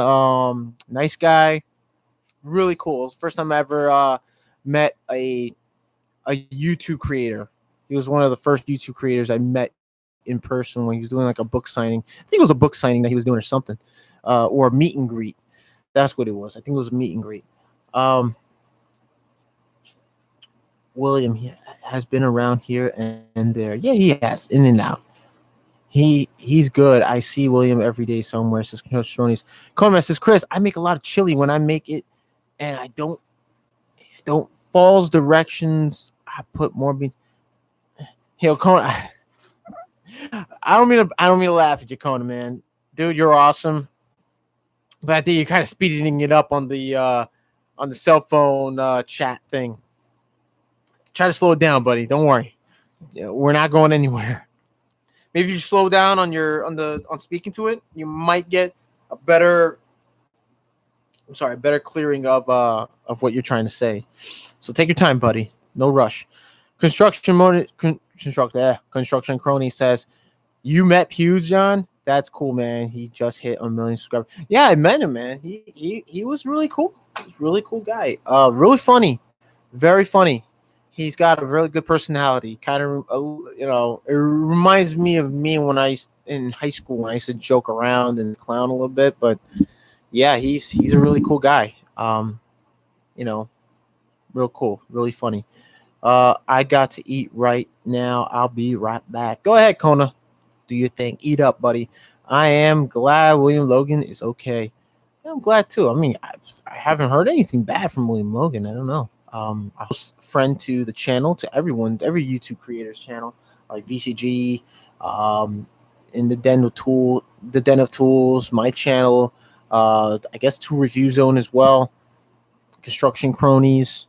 Nice guy. Really cool. It was the first time I ever met a YouTube creator. He was one of the first YouTube creators I met in person when he was doing like a book signing. I think it was a book signing that he was doing or something, or a meet and greet. That's what it was. I think it was a meet and greet. Um, William has been around here and there. Yeah, he has in and out. He's good. I see William every day somewhere. Says Stronies. Coleman says Chris, I make a lot of chili when I make it, and I don't falls directions. I put more beans. Yo, Conan, I don't mean to laugh at you, Conan, man. Dude, you're awesome. But I think you're kind of speeding it up on the cell phone chat thing. Try to slow it down, buddy. Don't worry. Yeah, we're not going anywhere. Maybe if you slow down on speaking to it, you might get a better better clearing of what you're trying to say. So take your time, buddy. No rush. Construction crony says you met Hughes, John. That's cool, man. He just hit a million subscribers. Yeah, I met him, man. He was really cool. He's a really cool guy. Really funny, very funny. He's got a really good personality. Kind of, it reminds me of me when in high school when I used to joke around and clown a little bit. But yeah, he's a really cool guy. You know, real cool, really funny. I got to eat right now. I'll be right back. Go ahead, Kona. Do your thing. Eat up, buddy. I am glad William Logan is okay. Yeah, I'm glad too. I mean, I haven't heard anything bad from William Logan. I don't know. I was a friend to the channel, to everyone, every YouTube creator's channel, like VCG, um, in the Den of Tools, my channel. I guess Two Review Zone as well. Construction Cronies.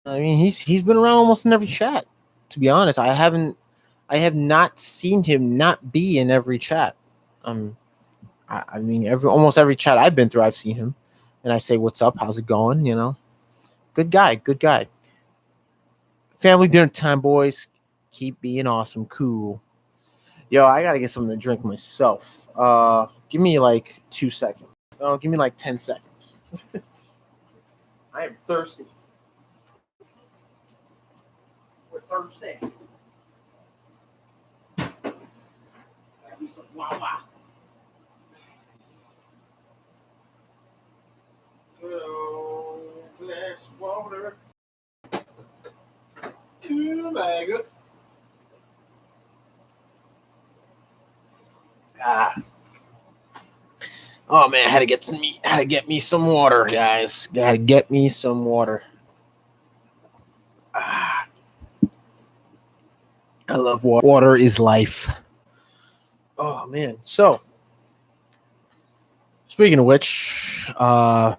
I mean, he's been around almost in every chat. To be honest, I have not seen him not be in every chat. Um, I mean, almost every chat I've been through, I've seen him, and I say, "What's up? How's it going?" Good guy, good guy. Family dinner time, boys. Keep being awesome, cool. Yo, I gotta get something to drink myself. Give me like 2 seconds. Oh, give me like 10 seconds. I am thirsty. We're thirsty. Gotta be some Wawa. Oh, glass water. Maggot. Ah. Oh man, I had to get me some water, guys. Gotta get me some water. Ah. I love water. Water is life. Oh man. So speaking of which, gotta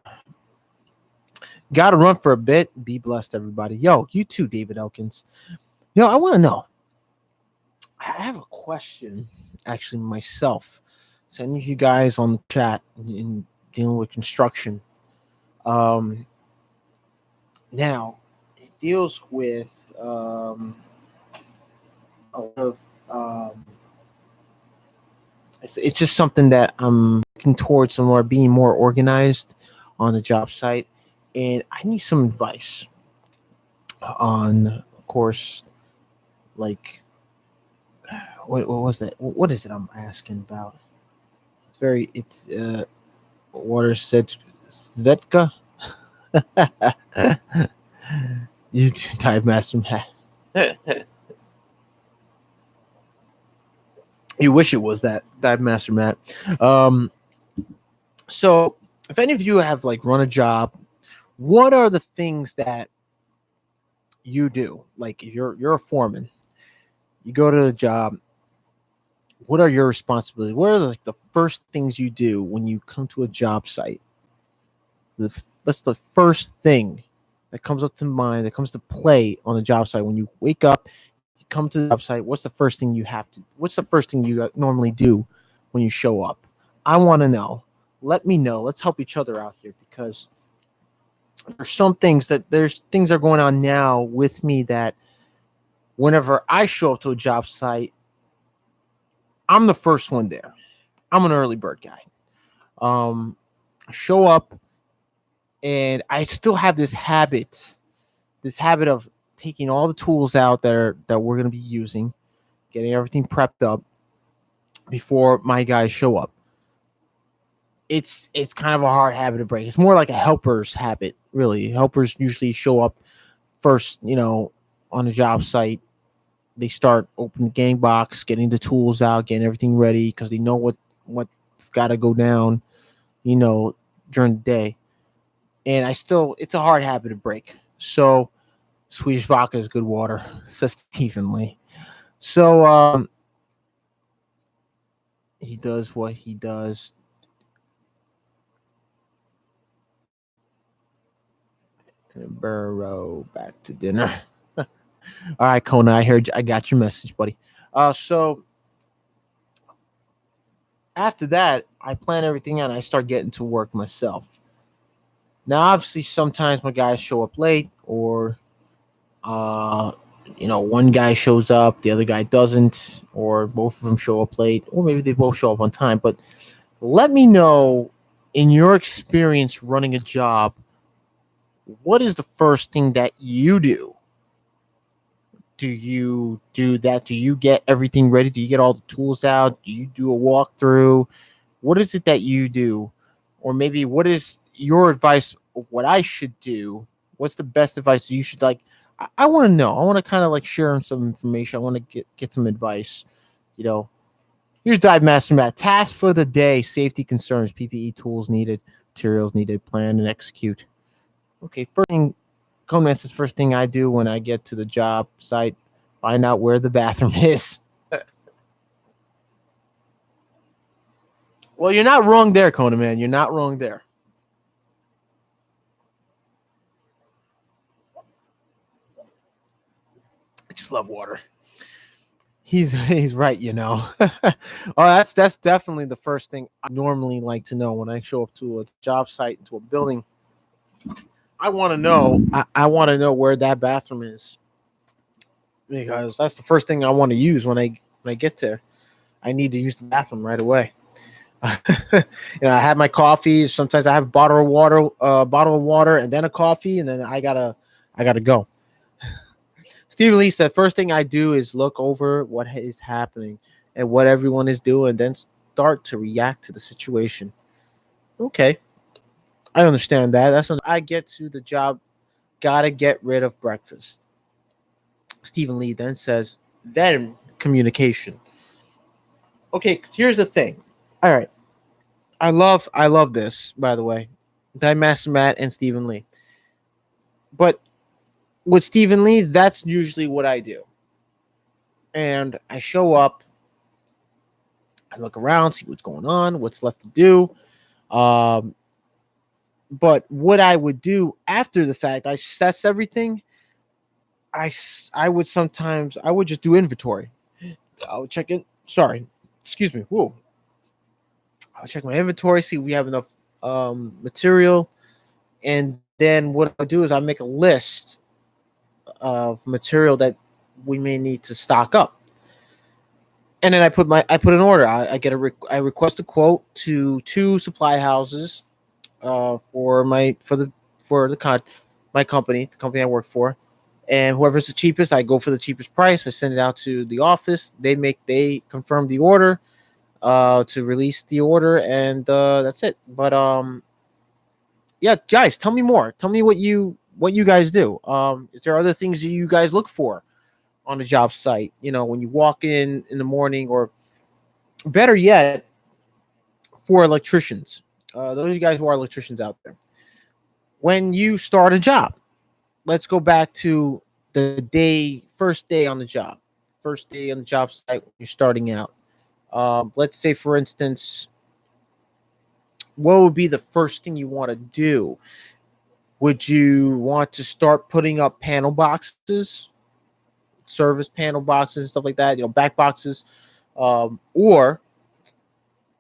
run for a bit. Be blessed, everybody. Yo, you too, David Elkins. Yo, I want to know. I have a question, actually, myself. Sending you guys on the chat in dealing with construction. Now it deals with a lot of it's just something that I'm looking towards some more being more organized on the job site, and I need some advice on, of course, like what was that? What is it I'm asking about? It's water said Svetka. You dive master Matt. You wish it was that dive master Matt. Um, so if any of you have like run a job, what are the things that you do? Like you're a foreman, you go to the job. What are your responsibilities? What are like the first things you do when you come to a job site? What's the first thing that comes up to mind, that comes to play on the job site when you wake up? You come to the job site. What's the first thing you have to? What's the first thing you normally do when you show up? I want to know. Let me know. Let's help each other out here because there's things that are going on now with me that whenever I show up to a job site, I'm the first one there. I'm an early bird guy. I show up and I still have this habit of taking all the tools out that we're going to be using, getting everything prepped up before my guys show up. It's kind of a hard habit to break. It's more like a helper's habit, really. Helpers usually show up first, on a job site. They start opening the gang box, getting the tools out, getting everything ready because they know what's got to go down, you know, during the day. And it's a hard habit to break. So Swedish vodka is good water, says Stephen Lee. So he does what he does. Burrow back to dinner. All right, Kona, I got your message, buddy. So after that, I plan everything out and I start getting to work myself. Now, obviously, sometimes my guys show up late, or uh, one guy shows up, the other guy doesn't, or both of them show up late, or maybe they both show up on time. But let me know, in your experience running a job, what is the first thing that you do? Do you do that? Do you get everything ready? Do you get all the tools out? Do you do a walkthrough? What is it that you do? Or maybe what is your advice of what I should do? What's the best advice you should like? I want to know. I want to kind of like share some information. I want to get some advice. You know, here's Dive Master Matt. Task for the day: safety concerns, PPE tools needed, materials needed, plan and execute. Okay, first thing, Conan says first thing I do when I get to the job site, find out where the bathroom is. Well, you're not wrong there, Conan, man. You're not wrong there. I just love water. He's right, oh, that's definitely the first thing I normally like to know when I show up to a job site, into a building. I want to know. I want to know where that bathroom is because that's the first thing I want to use when I get there. I need to use the bathroom right away. I have my coffee. Sometimes I have a bottle of water, and then a coffee, and then I gotta go. Stephen Lee said, first thing I do is look over what is happening and what everyone is doing, then start to react to the situation. Okay, I understand that. I get to the job, gotta get rid of breakfast. Stephen Lee then says, then communication. Okay, here's the thing. All right, I love this, by the way. Master Matt and Stephen Lee. But with Stephen Lee, that's usually what I do. And I show up, I look around, see what's going on, what's left to do. Um, but what I would do after the fact, I assess everything. I would just do inventory. I would check it. Sorry, excuse me. Whoa. I'll check my inventory, see if we have enough material, and then what I'll do is I make a list of material that we may need to stock up, and then I put an order. I request a quote to two supply houses. for my company, the company I work for, and whoever's the cheapest, I go for the cheapest price. I send it out to the office. They confirm the order, to release the order, and that's it. But yeah, guys, tell me more. Tell me what you guys do. Is there other things that you guys look for on a job site? You know, when you walk in the morning, or better yet, for electricians. Those of you guys who are electricians out there, when you start a job, let's go back to first day on the job, first day on the job site when you're starting out. Let's say, for instance, what would be the first thing you want to do? Would you want to start putting up panel boxes, service panel boxes, stuff like that? You know, back boxes, or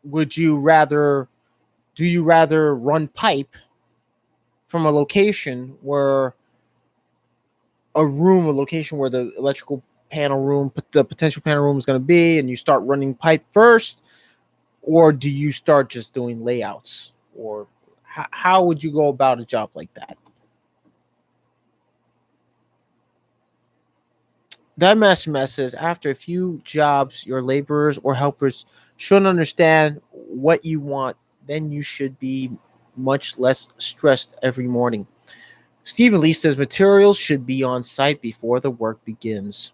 would you rather? Do you rather run pipe from a location where a location where the electrical panel room, the potential panel room is going to be, and you start running pipe first, or do you start just doing layouts, or how would you go about a job like that? That Master says after a few jobs, your laborers or helpers should understand what you want. Then you should be much less stressed every morning. Steve Lee says materials should be on site before the work begins.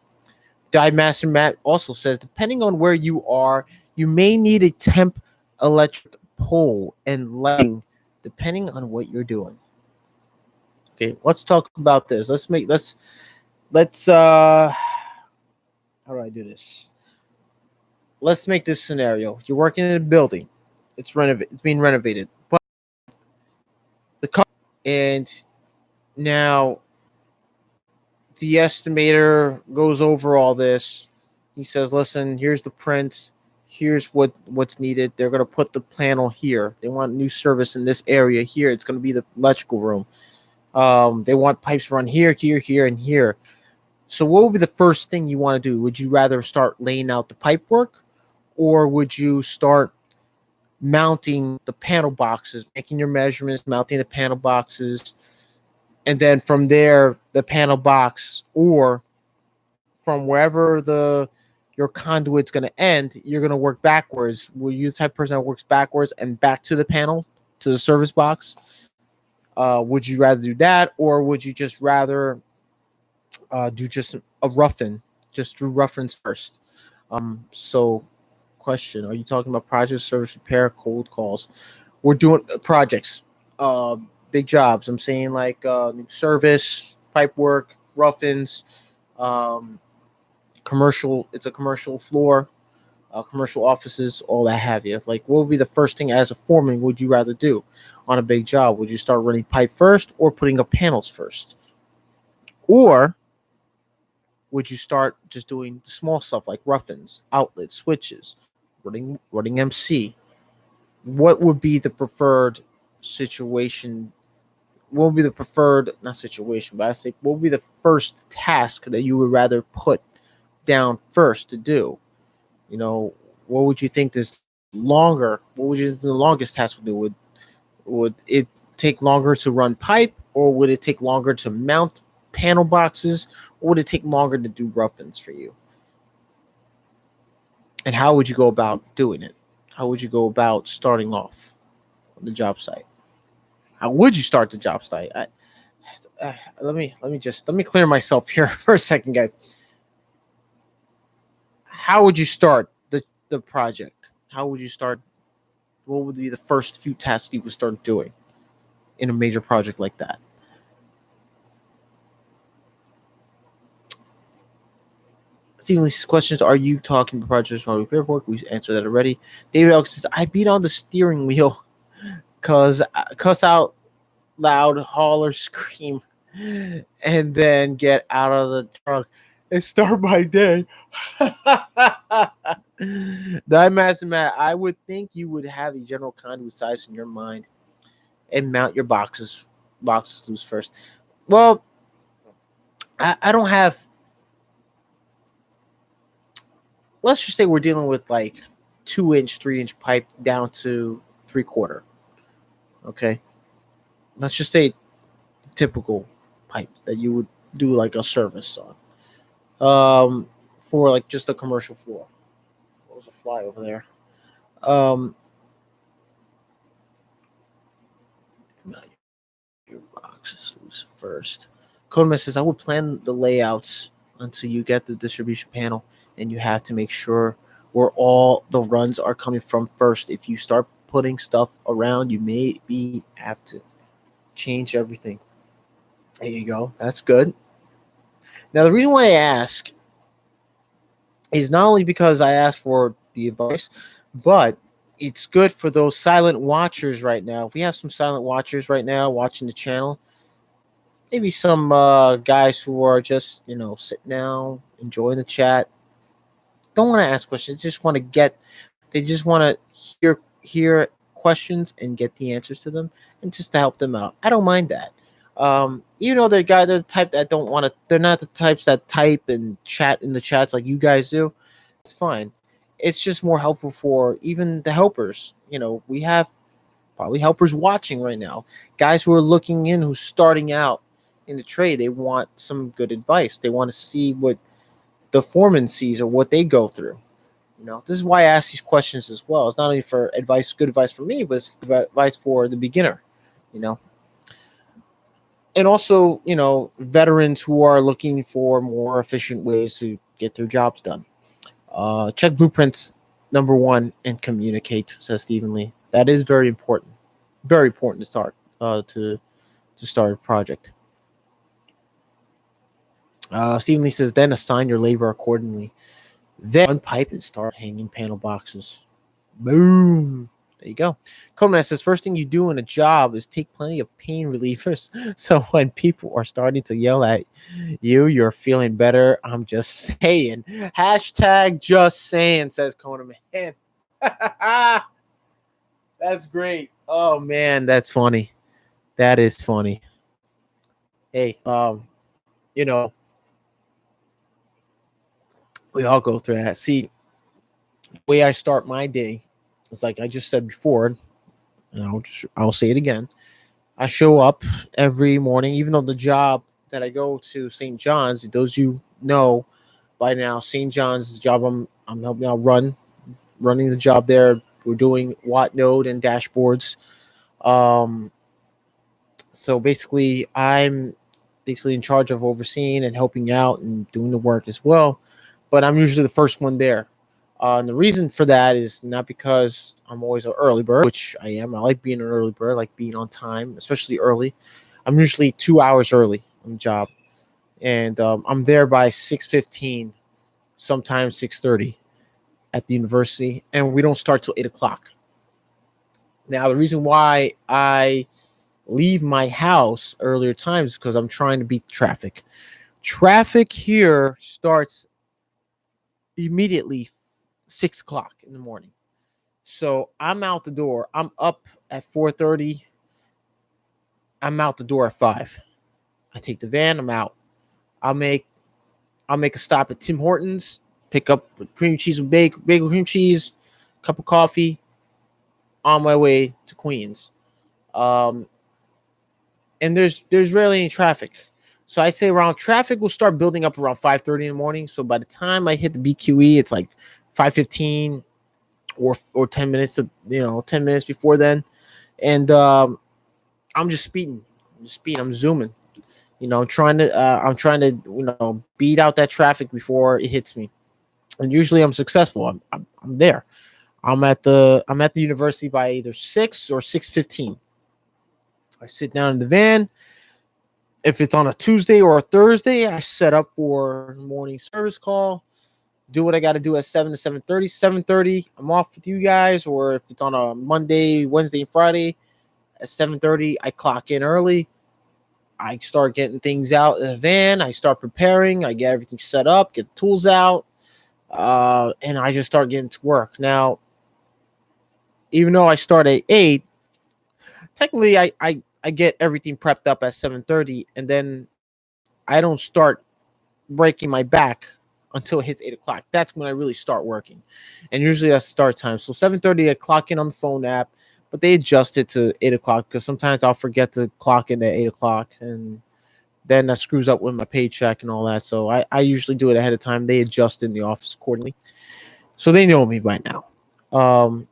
Dive Master Matt also says, depending on where you are, you may need a temp electric pole and lighting, depending on what you're doing. Okay, let's talk about this. Let's how do I do this? Let's make this scenario. You're working in a building. It's being renovated. But the car and now the estimator goes over all this. He says, "Listen, here's the prints. Here's what's needed. They're gonna put the panel here. They want new service in this area here. It's gonna be the electrical room. They want pipes run here, here, here, and here. So, what would be the first thing you want to do? Would you rather start laying out the pipe work, or would you start mounting the panel boxes, making your measurements, mounting the panel boxes, and then from there, the panel box, or from wherever the your conduit's going to end, you're going to work backwards. Were you the type of person that works backwards and back to the panel, to the service box? Would you rather do that, or would you just rather do just a roughen, just do roughings first? So, question: are you talking about project, service, repair, cold calls? We're doing projects, uh, big jobs. I'm saying like new service, pipe work, roughings, um, commercial. It's a commercial floor, commercial offices, all that have you. Like, what would be the first thing as a foreman would you rather do on a big job? Would you start running pipe first, or putting up panels first, or would you start just doing the small stuff like roughings, outlets, switches, running MC? What would be the preferred situation? What would be the preferred, not situation, but I say what would be the first task that you would rather put down first to do? You know, what would you think is longer? What would you think the longest task would do? Would it take longer to run pipe, or would it take longer to mount panel boxes, or would it take longer to do roughings for you? And how would you go about doing it? How would you go about starting off on the job site? How would you start the job site? Let me clear myself here for a second, guys. How would you start the project? How would you start? What would be the first few tasks you would start doing in a major project like that? Stephen Lee's questions: are you talking about projects while repair work? We answered that already. David Elks says, I beat on the steering wheel cause cuss out loud, holler, scream, and then get out of the truck and start my day. That Master Matt, I would think you would have a general conduit size in your mind and mount your boxes loose first. Well, I don't have. Let's just say we're dealing with like 2-inch, 3-inch pipe down to 3/4. Okay. let's just say typical pipe that you would do like a service on, for like just a commercial floor. What was a fly over there? Um, your boxes loose first. Codeman says I would plan the layouts until you get the distribution panel, and you have to make sure where all the runs are coming from first. If you start putting stuff around, you may be have to change everything. There you go. That's good. Now the reason why I ask is not only because I asked for the advice, but it's good for those silent watchers right now. If we have some silent watchers right now watching the channel, maybe some guys who are just sitting down, enjoying the chat, don't want to ask questions, just want to they just want to hear questions and get the answers to them, and just to help them out. I don't mind that. Even though they're the type that don't want to, they're not the types that type and chat in the chats like you guys do. It's fine. It's just more helpful for even the helpers. We have probably helpers watching right now, guys who are looking in, who's starting out in the trade. They want some good advice. They want to see what the foreman sees or what they go through. This is why I ask these questions as well. It's not only for advice, good advice for me, but it's advice for the beginner. You know, and also veterans who are looking for more efficient ways to get their jobs done. Check blueprints number one and communicate, says Stephen Lee. That is very important to start to start a project. Stephen Lee says, then assign your labor accordingly. Then unpipe and start hanging panel boxes. Boom. There you go. Coleman says, first thing you do in a job is take plenty of pain relievers. So when people are starting to yell at you, you're feeling better. I'm just saying. Hashtag just saying, says Conan Man. That's great. Oh man, that's funny. That is funny. Hey, you know, we all go through that. See, the way I start my day is like I just said before, and I'll say it again. I show up every morning, even though the job that I go to St. John's, those you know by now, St. John's job I'm helping out running the job there. We're doing Watt node and dashboards. Um, so basically, I'm basically in charge of overseeing and helping out and doing the work as well. But I'm usually the first one there. And the reason for that is not because I'm always an early bird, which I am. I like being an early bird, I like being on time, especially early. I'm usually 2 hours early on the job, and I'm there by 6:15, sometimes 6:30 at the university, and we don't start till 8 o'clock. Now, the reason why I leave my house earlier times is because I'm trying to beat the traffic. Traffic here starts immediately 6 o'clock in the morning. So I'm out the door. I'm up at 4:30. I'm out the door at 5. I take the van. I'm out. I'll make I'll make a stop at Tim Hortons. Pick up cream cheese with bagel cream cheese, cup of coffee. On my way to Queens. Um, and there's rarely any traffic. So I say around traffic will start building up around 5:30 in the morning. So by the time I hit the BQE, it's like 5:15 or 10 minutes to 10 minutes before then, and I'm just speeding. I'm zooming. I'm trying to beat out that traffic before it hits me, and usually I'm successful. I'm there. I'm at the university by either 6 or 6:15. I sit down in the van. If it's on a Tuesday or a Thursday, I set up for morning service call. Do what I got to do at 7 to 7:30. 7:30, I'm off with you guys. Or if it's on a Monday, Wednesday, and Friday, at 7:30, I clock in early. I start getting things out in the van. I start preparing. I get everything set up, get the tools out, and I just start getting to work. Now, even though I start at 8, technically I get everything prepped up at 7:30, and then I don't start breaking my back until it hits 8 o'clock. That's when I really start working, and usually that's start time. So 7:30, I clock in on the phone app. but they adjust it to 8 o'clock because sometimes I'll forget to clock in at 8 o'clock, and then that screws up with my paycheck and all that. So I usually do it ahead of time. They adjust in the office accordingly, so they know me by now. Um,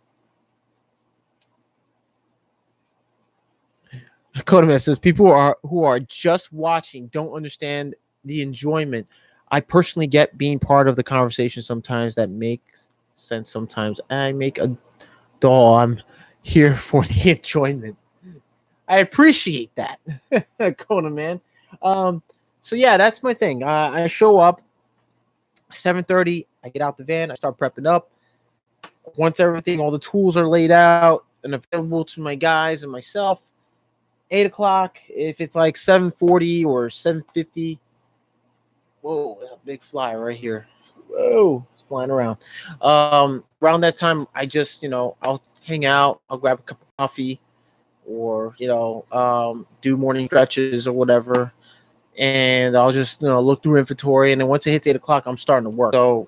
Codeman says people are who are just watching don't understand the enjoyment. I personally get being part of the conversation sometimes. That makes sense sometimes. I make a doll. I'm here for the enjoyment. I appreciate that, Conan man. Um, so yeah, that's my thing. I show up 7:30. I get out the van. I start prepping up. Once everything, all the tools are laid out and available to my guys and myself, 8 o'clock. If it's like 7:40 or 7:50, whoa, there's a big fly right here. Whoa, it's flying around. Around that time, I just I'll hang out. I'll grab a cup of coffee, or do morning stretches or whatever, and I'll just look through inventory. And then once it hits 8 o'clock, I'm starting to work. So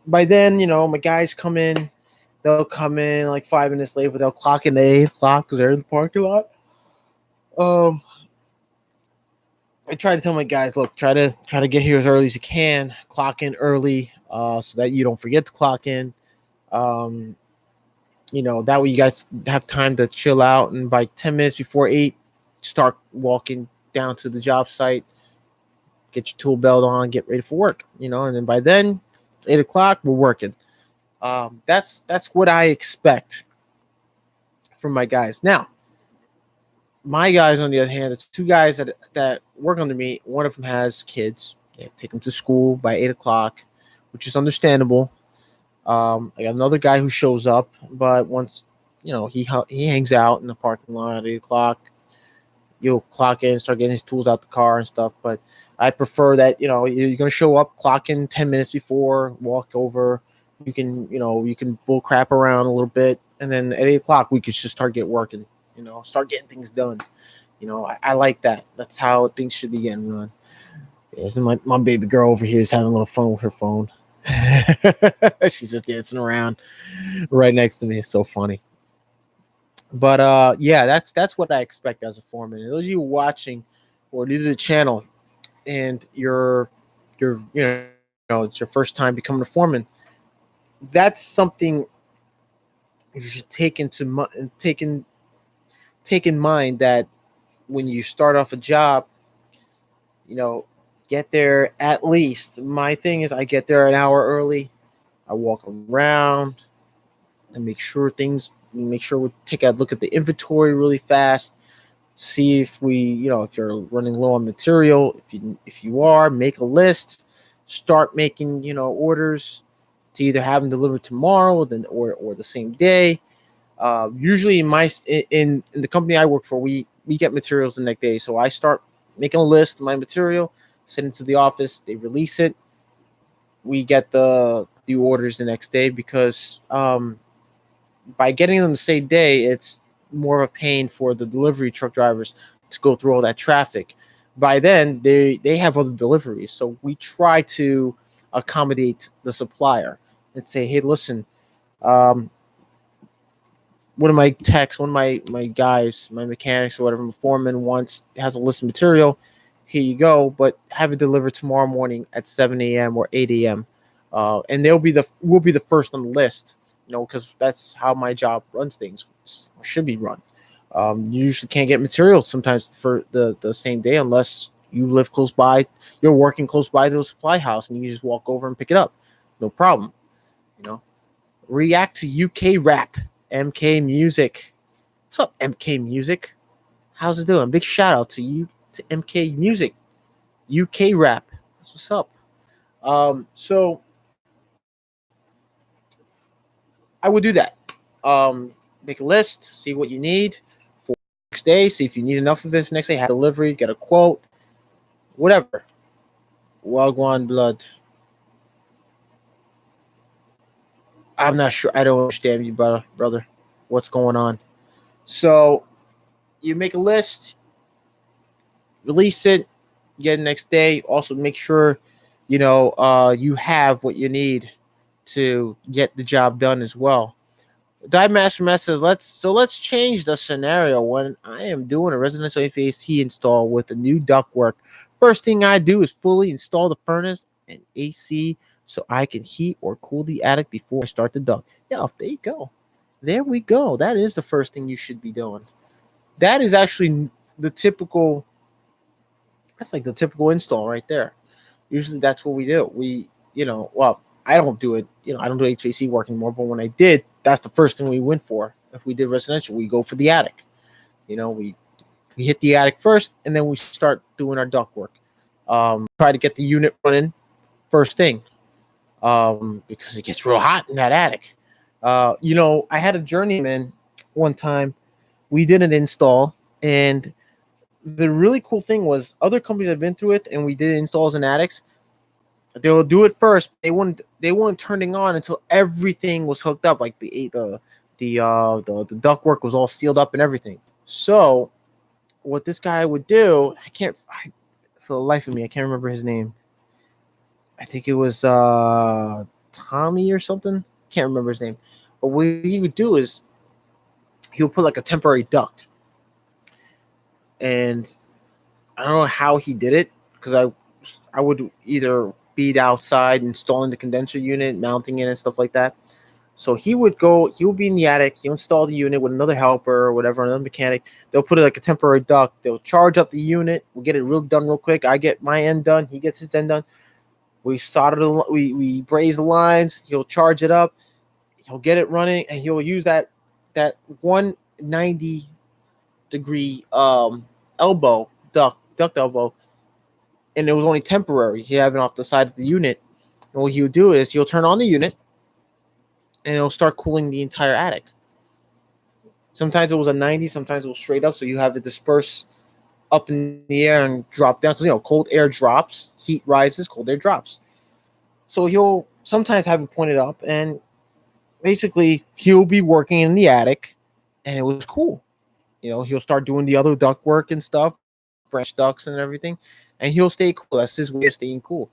by then, my guys come in. They'll come in like 5 minutes late, but they'll clock in at 8 o'clock because they're in the parking lot. Um, I try to tell my guys, look, try to get here as early as you can. Clock in early, so that you don't forget to clock in. Um, that way you guys have time to chill out, and by 10 minutes before 8, start walking down to the job site. Get your tool belt on, get ready for work. And then by then it's 8 o'clock. We're working. That's what I expect from my guys. Now, my guys, on the other hand, it's two guys that work under me. One of them has kids. They take them to school by 8 o'clock, which is understandable. I got another guy who shows up, but once he hangs out in the parking lot at 8 o'clock. You'll clock in, start getting his tools out the car and stuff. But I prefer that you're gonna show up, clock in 10 minutes before, walk over. You can bull crap around a little bit, and then at 8 o'clock we could just start working. Start getting things done. I like that. That's how things should be getting run. Yeah, so my baby girl over here is having a little fun with her phone. She's just dancing around right next to me. It's so funny. But yeah, that's what I expect as a foreman. And those of you watching or new to the channel, and you're it's your first time becoming a foreman, that's something you should take in mind, that when you start off a job, you know, get there at least. My thing is, I get there an hour early. I walk around and make sure we take a look at the inventory really fast. See if if you're running low on material. If you are, make a list. Start making orders to either have them delivered tomorrow, or the same day. Usually in the company I work for, we get materials the next day. So I start making a list of my material, send it to the office. They release it. We get the orders the next day, because by getting them the same day, it's more of a pain for the delivery truck drivers to go through all that traffic. By then, they have other deliveries, so we try to accommodate the supplier and say, hey, listen, um, one of my techs, one of my guys, my mechanics or whatever, my foreman has a list of material. Here you go, but have it delivered tomorrow morning at 7 a.m. or 8 a.m. And we'll be the first on the list, because that's how my job runs things, or should be run. You usually can't get materials sometimes for the same day, unless you live close by, you're working close by to a supply house, and you just walk over and pick it up. No problem. React to UK rap. MK Music. What's up, MK Music? How's it doing? Big shout out to you, to MK Music. UK rap. That's what's up. So I would do that. Make a list, see what you need for next day, see if you need enough of it for next day, have delivery, get a quote, whatever. Wagwan blood. I'm not sure. I don't understand you, brother. What's going on? So you make a list, release it, get it next day. Also make sure you have what you need to get the job done as well. Dive Master Matt says, let's change the scenario. When I am doing a residential HVAC install with a new ductwork, first thing I do is fully install the furnace and AC so I can heat or cool the attic before I start the duct. Yeah, there you go. There we go. That is the first thing you should be doing. That is actually the typical. That's like the typical install right there. Usually that's what we do. Well, I don't do it. I don't do HVAC work anymore. But when I did, that's the first thing we went for. If we did residential, we go for the attic. We hit the attic first, and then we start doing our duct work. Try to get the unit running first thing, because it gets real hot in that attic. I had a journeyman one time. We did an install, and the really cool thing was other companies have been through it, and we did installs in attics. They will do it first. They weren't turning on until everything was hooked up, like the duct work was all sealed up and everything. So what this guy would do, for the life of me, I can't remember his name. I think it was Tommy or something. Can't remember his name. But what he would do is he would put like a temporary duct, and I don't know how he did it because I would either be outside installing the condenser unit, mounting it, and stuff like that. So he would be in the attic, he'll install the unit with another helper or whatever, another mechanic. They'll put it like a temporary duct. They'll charge up the unit. We'll get it done real quick. I get my end done. He gets his end done. We braze the lines. He'll charge it up. He'll get it running, and he'll use that 190-degree elbow duct elbow, and it was only temporary. He had it off the side of the unit. And what he'll do is he'll turn on the unit, and it'll start cooling the entire attic. Sometimes it was a 90, sometimes it was straight up, so you have it disperse up in the air and drop down because cold air drops, heat rises, cold air drops. So he'll sometimes have it pointed up, and basically he'll be working in the attic, and it was cool. He'll start doing the other duct work and stuff, branch ducts and everything, and he'll stay cool. That's his way of staying cool.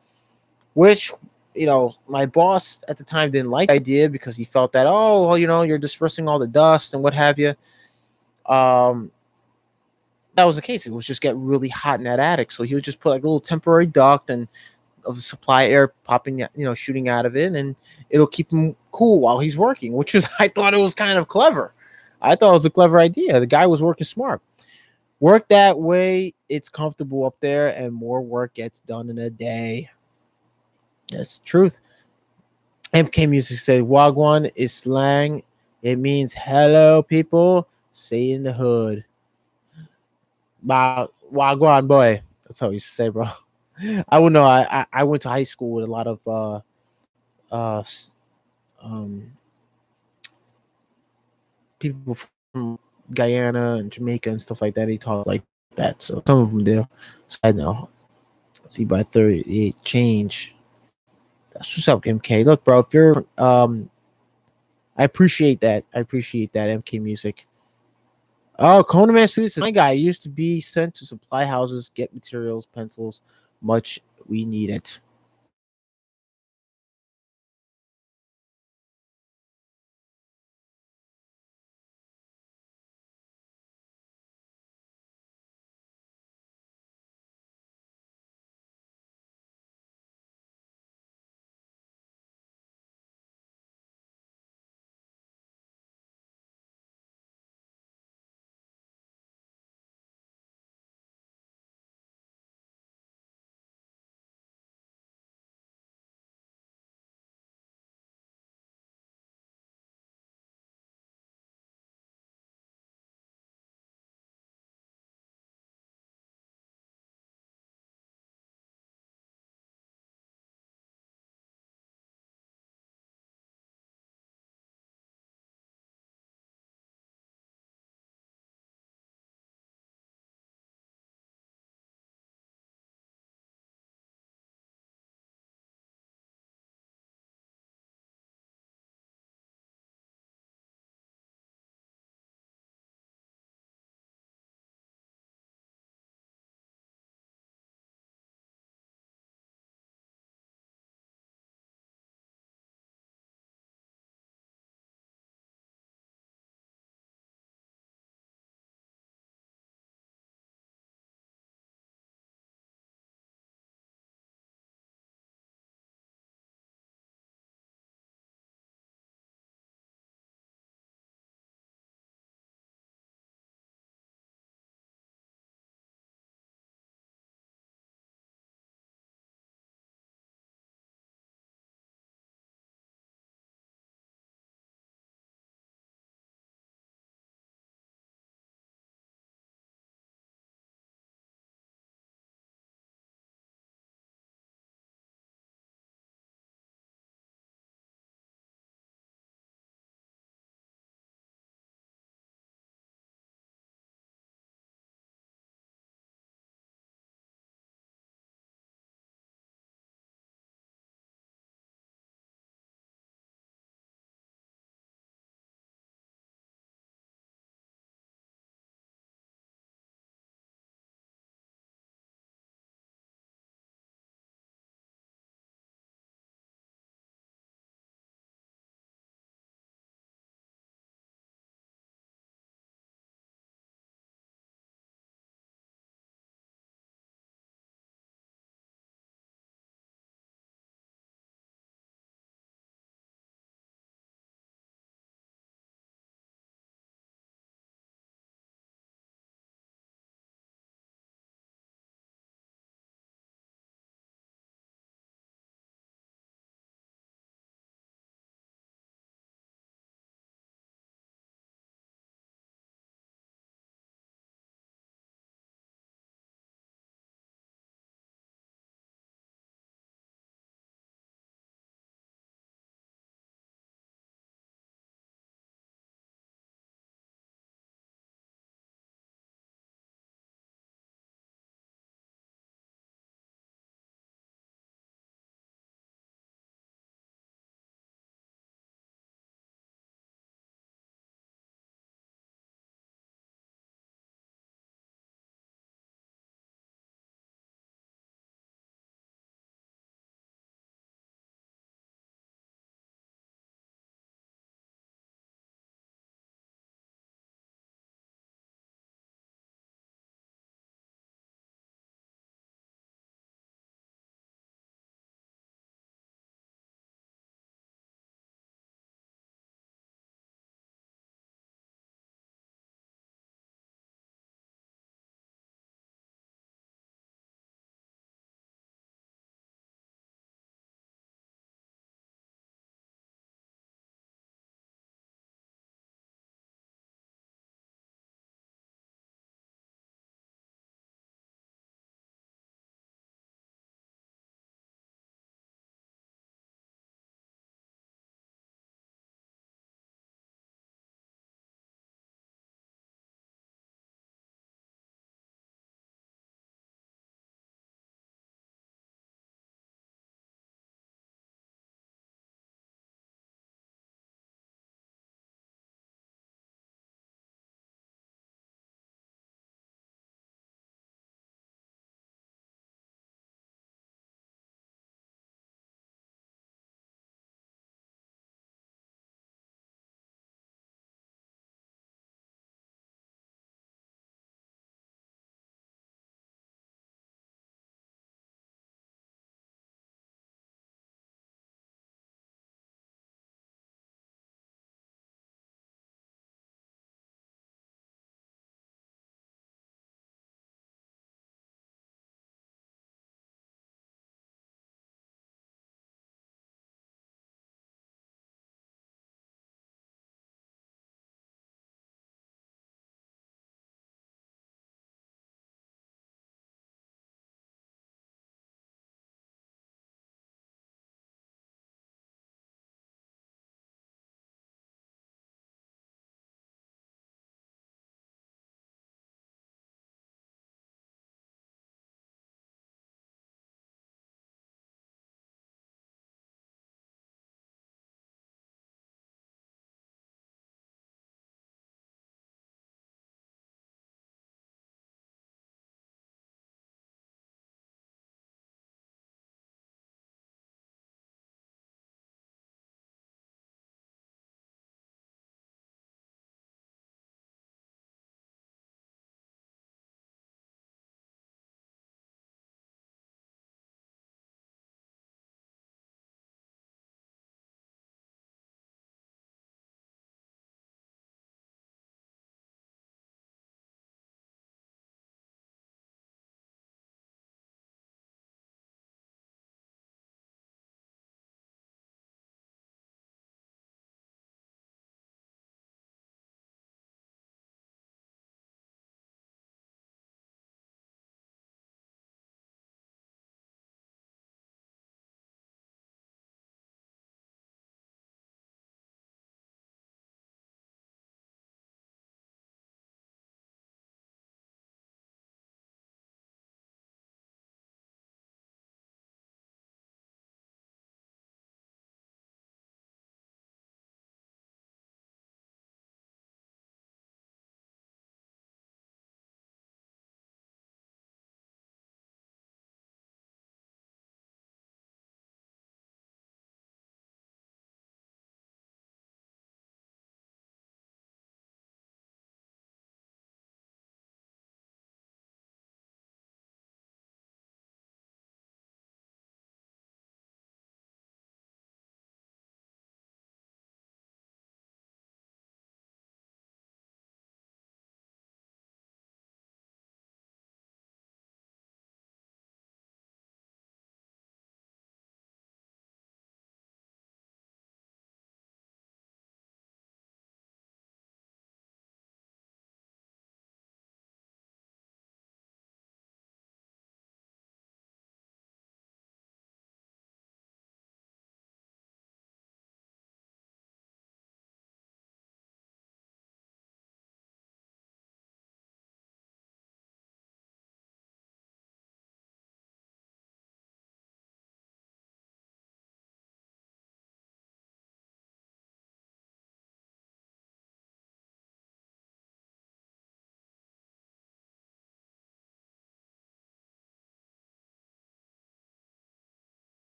Which my boss at the time didn't like the idea because he felt that, oh, well, you're dispersing all the dust and what have you. Um, that was the case. It was just get really hot in that attic, so he would just put like a little temporary duct and of the supply air popping, shooting out of it, and it'll keep him cool while he's working. Which is, I thought it was kind of clever. I thought it was a clever idea. The guy was working smart. Work that way. It's comfortable up there, and more work gets done in a day. That's the truth. MK Music said Wagwan is slang. It means hello, people. Say in the hood. Wagwan boy. That's how we say, bro. I would know. I went to high school with a lot of uh um people from Guyana and Jamaica and stuff like that. They talk like that, so some of them do. So I know. Let's see, by 38 change. That's what's up, MK. Look, bro, if you're I appreciate that. I appreciate that, MK Music. Oh, Conan Man Studios says, my guy used to be sent to supply houses, get materials, pencils, much we need it.